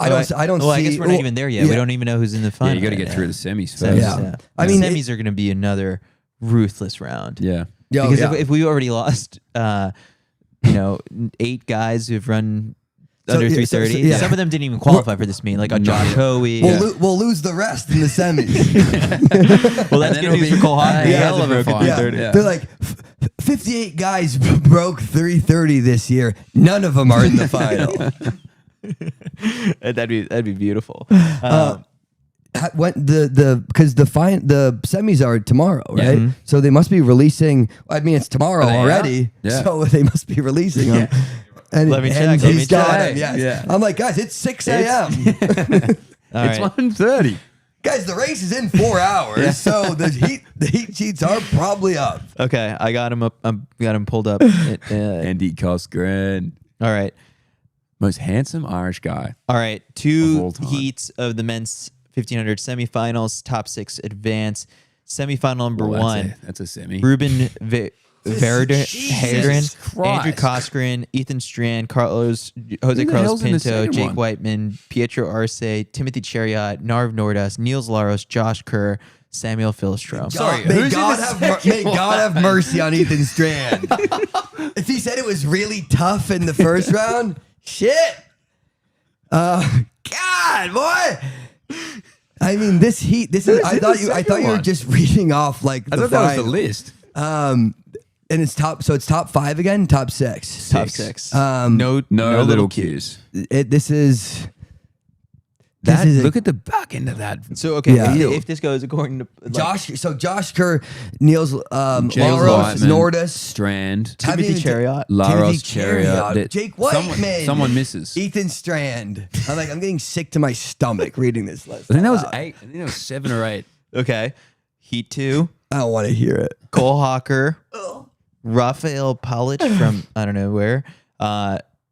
I don't Well, see. I guess we're not even there yet. We don't even know who's in the final. Yeah, you got to get through the semis first. Semis, Yeah. I mean, semis are going to be another ruthless round. Yeah. Because if we already lost, 8 guys who've run under 330, some of them didn't even qualify for this meet, like Josh Hoey. We'll lose the rest in the semis. Well, that's good news for Cole Hockney. hell of a final. Yeah. They're like 58 guys broke 330 this year. None of them are in the final. That'd be beautiful. When the semis are tomorrow, right? Mm-hmm. So they must be releasing. I mean, it's tomorrow they are? already. Yeah. So they must be releasing them. And, Let me and check. he's got them, check. yes. Yeah. I'm like, guys, it's 6 a.m. All It's right. 1:30. Guys, the race is in 4 hours, so the heat sheets are probably up. Okay, I got him up. Got him pulled up. Andy Cosgren. All right. Most handsome Irish guy. All right, Of 2 all time. heats of the men's 1500 semifinals, top 6 advance. Semifinal number Well, 1, that's a semi. Ruben Hadron, Christ. Andrew Cosgren, Ethan Strand, Jose the Carlos hell's in the Pinto, second Jake one? Whiteman, Pietro Arce, Timothy Chariot, Narve Nordås, Niels Laros, Josh Kerr, Samuel Philstrom. May God have mercy on Ethan Strand. If he said it was really tough in the first round, shit. God, boy. I mean, this heat. I thought you were just reading off like I the thought that was the final. list. And it's top. So it's top 5 again. Top 6. Top 6. No little cues. This is. Look at the back end of that. So, okay, Yeah. if this goes according to... Josh Kerr, Niels Laros, Whiteman, Nordås, Strand. Timothy Chariot. Laros Chariot, Chariot. Jake Whiteman. Someone misses. Ethan Strand. I'm getting sick to my stomach reading this list. I think that was 8. I think that was 7 or 8. Okay. Heat 2, I don't want to hear it. Cole Hawker, Rafael Polic from I don't know where,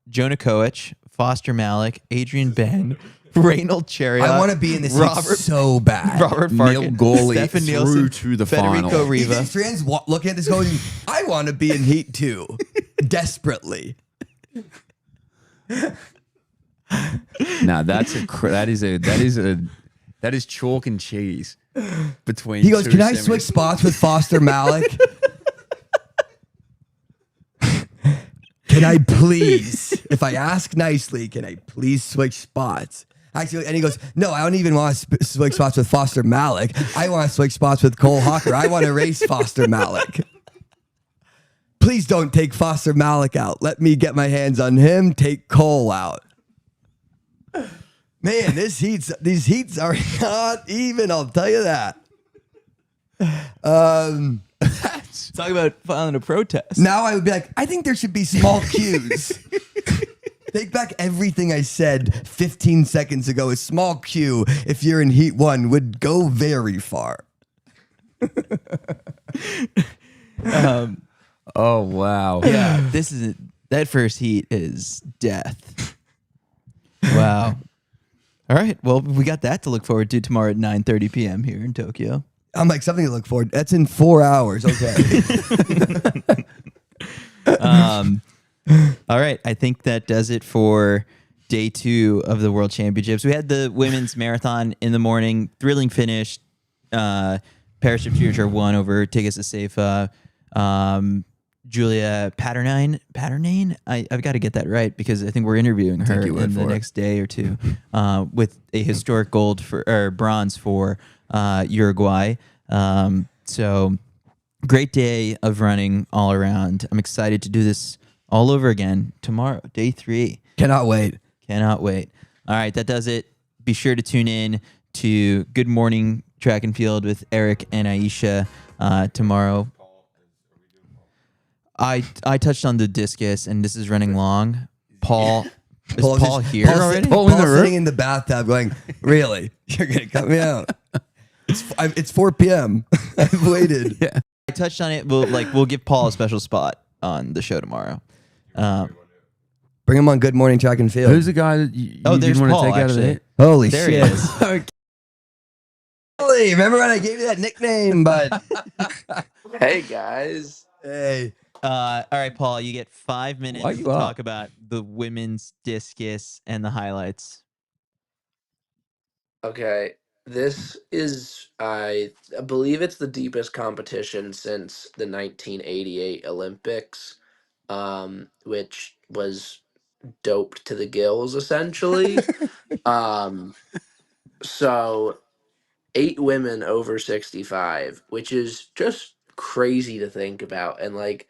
Jonah Koech, Foster Malik, Adrian Ben, Reynold Chariot. I want to be in this heat so bad. Robert Neil Farkin, Gawley Stefan through Nielsen, to the Federico final. Riva. Ethan Strand's looking at this going, I want to be in heat too. Desperately. Nah, that is chalk and cheese between. He goes, two can I semis." switch spots with Foster Malik? Can I please, if I ask nicely, can I please switch spots? Actually, and he goes, no, I don't even want to switch spots with Foster Malik. I want to switch spots with Cole Hawker. I want to race Foster Malik. Please don't take Foster Malik out. Let me get my hands on him. Take Cole out. Man, these heats are not even. I'll tell you that. Talk about filing a protest. Now I would be like, I think there should be small cues. Take back everything I said 15 seconds ago. A small cue, if you're in heat 1, would go very far. Oh wow! Yeah, that first heat is death. Wow. All right. Well, we got that to look forward to tomorrow at 9:30 p.m. here in Tokyo. I'm like, something to look forward. That's in 4 hours. Okay. All right. I think that does it for day 2 of the World Championships. We had the women's marathon in the morning. Thrilling finish. Jepchirchir won over Tigst Assefa. Julia Paternain. I've got to get that right because I think we're interviewing her in the next day or two with a historic bronze for Uruguay. So great day of running all around. I'm excited to do this all over again tomorrow, day 3. Cannot wait. Cannot wait. All right, that does it. Be sure to tune in to Good Morning Track and Field with Eric and Aisha tomorrow. I touched on the discus, and this is running long. Paul, is Paul here already? Paul's sitting in the bathtub going, really? You're going to cut me out? It's 4 p.m. I've waited. Yeah. I touched on it. We'll give Paul a special spot on the show tomorrow. Bring him on Good Morning Track and Field. Who's the guy that you Oh, there's didn't want Paul, to take out of actually. it? Holy There he shit. is. Holy, remember when I gave you that nickname, bud? Hey guys. Hey. All right, Paul, you get 5 minutes Why to you talk up? about the women's discus and the highlights. Okay. This is I believe it's the deepest competition since the 1988 Olympics, which was doped to the gills essentially. Um so 8 women over 65, which is just crazy to think about. And like,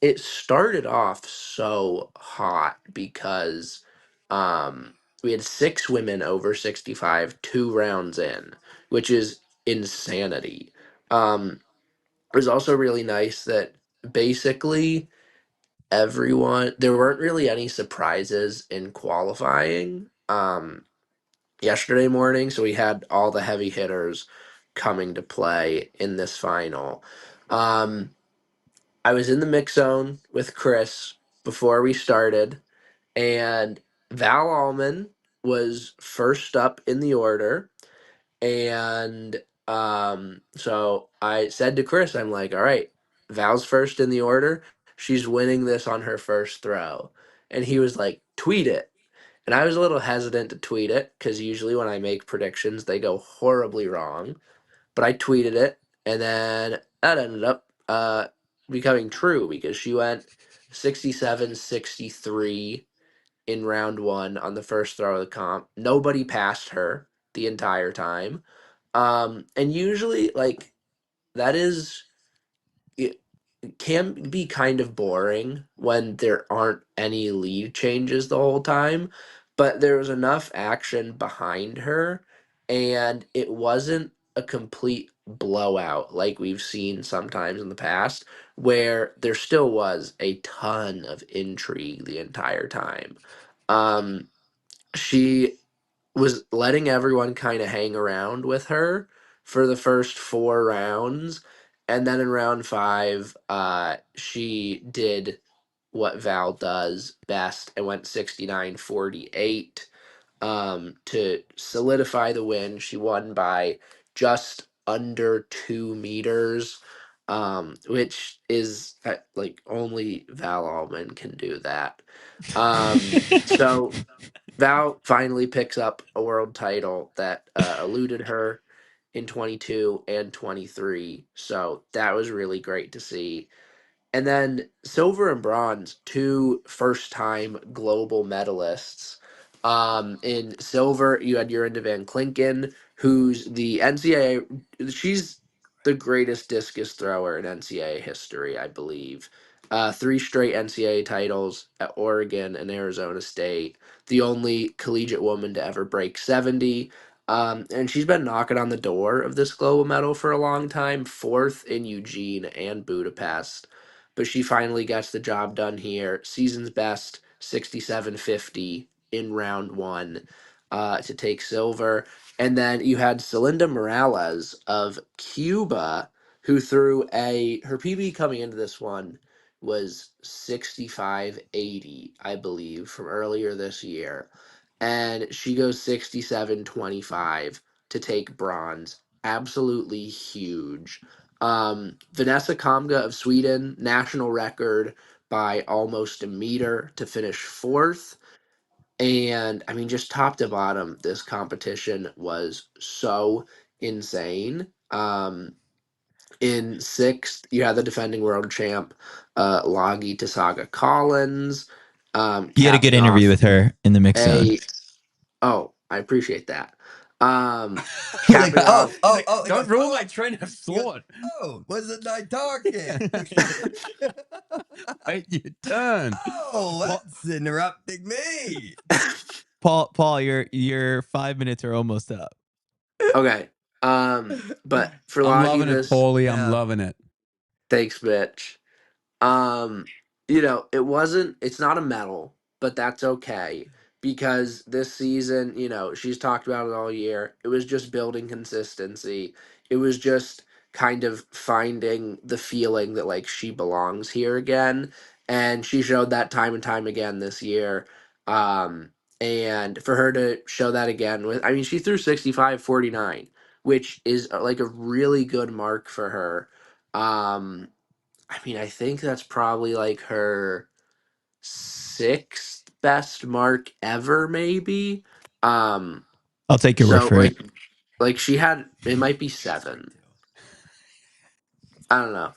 it started off so hot because um, we had 6 women over 65, 2 rounds in, which is insanity. It was also really nice that basically there weren't really any surprises in qualifying. Yesterday morning, so we had all the heavy hitters coming to play in this final. Um, I was in the mix zone with Chris before we started, and Val Allman was first up in the order. And so I said to Chris, I'm like, all right, Val's first in the order. She's winning this on her first throw. And he was like, tweet it. And I was a little hesitant to tweet it because usually when I make predictions, they go horribly wrong. But I tweeted it, and then that ended up becoming true because she went 67-63 in round one on the first throw of the comp. Nobody passed her the entire time. And usually, like, that is can be kind of boring when there aren't any lead changes the whole time, but there was enough action behind her, and it wasn't a complete blowout like we've seen sometimes in the past, where there still was a ton of intrigue the entire time. Um, she was letting everyone kind of hang around with her for the first 4 rounds. And then in round five, she did what Val does best and went 69-48 to solidify the win. She won by just under 2 meters, which is like only Val Allman can do that. So Val finally picks up a world title that eluded her in 22 and 23. So that was really great to see. And then silver and bronze, 2 first-time global medalists. In silver, you had Urinda Van Klinken, who's the NCAA. She's the greatest discus thrower in NCAA history, I believe. 3 straight NCAA titles at Oregon and Arizona State. The only collegiate woman to ever break 70. And she's been knocking on the door of this global medal for a long time, 4th in Eugene and Budapest, but she finally gets the job done here. Season's best, 67-50 in round one to take silver. And then you had Celinda Morales of Cuba, who her PB coming into this one was 65-80, I believe, from earlier this year. And she goes 67-25 to take bronze. Absolutely huge. Vanessa Kamga of Sweden, national record by almost a meter to finish 4th. And I mean, just top to bottom, this competition was so insane. In 6th, you had the defending world champ, Lagi Tasaga Collins, You had a good capping interview off with her in the mix zone. oh, I appreciate that. He's like, Capping off he Don't goes, ruin my train of thought. wasn't I talking? Wait your turn. That's interrupting me. Paul, your 5 minutes are almost up. Okay. But for I'm logging loving it, this, Paulie. Yeah. I'm loving it. thanks, bitch. It's not a medal, but that's okay because this season, she's talked about it all year. It was just building consistency. It was just kind of finding the feeling that like she belongs here again. And she showed that time and time again this year. And for her to show that again with, I mean, she threw 65.49, which is like a really good mark for her. I mean, I think that's probably like her sixth best mark ever, maybe. I'll take your word So for it. like she had, it might be seven. I don't know.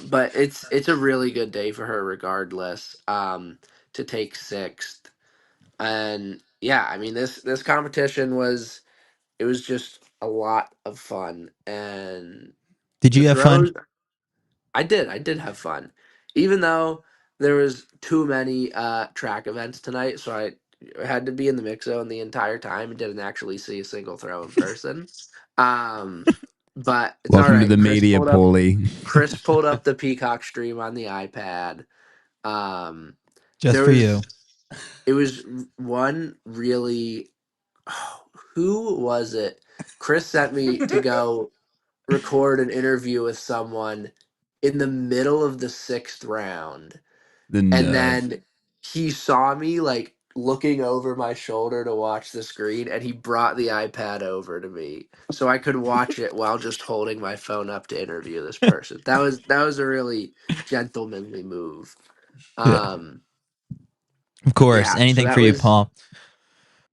But it's a really good day for her regardless. To take sixth. And yeah, I mean this competition was, it was just a lot of fun. And Did the you have fun? throws, I did have fun. Even though there was too many track events tonight, so I had to be in the mix zone the entire time and didn't actually see a single throw in person. Um but it's all Welcome to right. the media, Paulie. Chris pulled up the Peacock stream on the iPad. Um, Just there for was you. it was one really, who was it? Chris sent me to go record an interview with someone in the middle of the sixth round. The And nerve. then he saw me like looking over my shoulder to watch the screen, and he brought the iPad over to me so I could watch it while just holding my phone up to interview this person. That was a really gentlemanly move. Yeah. Um Of course. yeah, so Anything for you, Paul.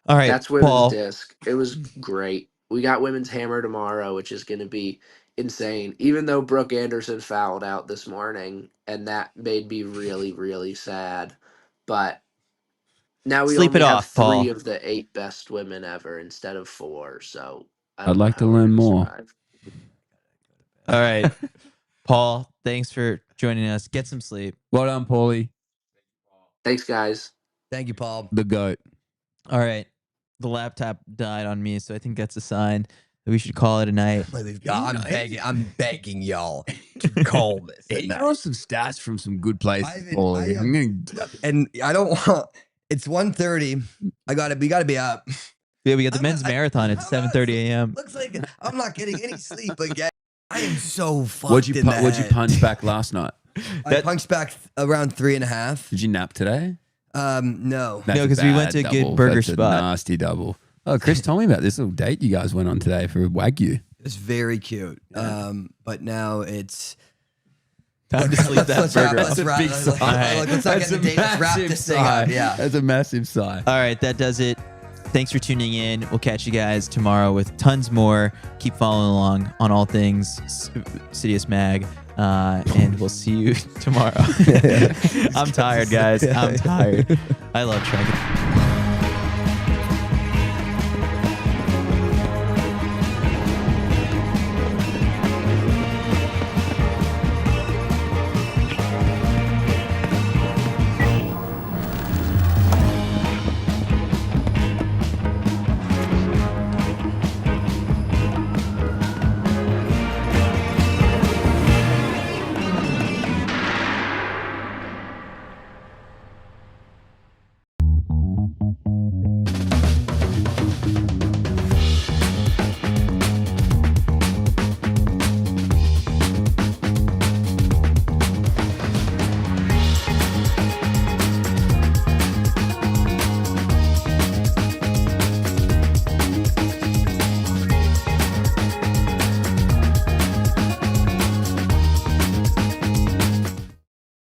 All right, that's women's Paul. disc. It was great. We got women's hammer tomorrow, which is going to be insane. Even though Brooke Anderson fouled out this morning, and that made me really, really sad. But now we Sleep it only have off, Paul. 3 of the 8 best women ever instead of 4. So I I'd don't know like to how we're learn gonna more. survive. All right. Paul, thanks for joining us. Get some sleep. Well done, Paulie. Thanks, guys. Thank you, Paul. The GOAT. All right. The laptop died on me, so I think that's a sign that we should call it a night. I'm begging y'all to call this. Hey, you got some stats from some good places, I Paulie. am- And I don't want. It's 1:30. We gotta be up. Yeah, we got the I'm men's not- marathon at I'm not- 7:30 a.m. Looks like I'm not getting any sleep again. I am so fucked What'd you in the head. punch back last night? I punched back around 3.5. Did you nap today? No. That's No, a 'cause we went bad to a good double. burger That's spot. A nasty double. Oh, Chris told me about this little date you guys went on today for Wagyu. It's very cute. But now it's Time to sleep that let's wrap, burger let's off. wrap, let's not get the date. Let's wrap this thing up. Yeah. That's a massive sigh. All right, that does it. Thanks for tuning in. We'll catch you guys tomorrow with tons more. Keep following along on all things CITIUS Mag. And we'll see you tomorrow. I'm tired, guys. I'm tired. I love track.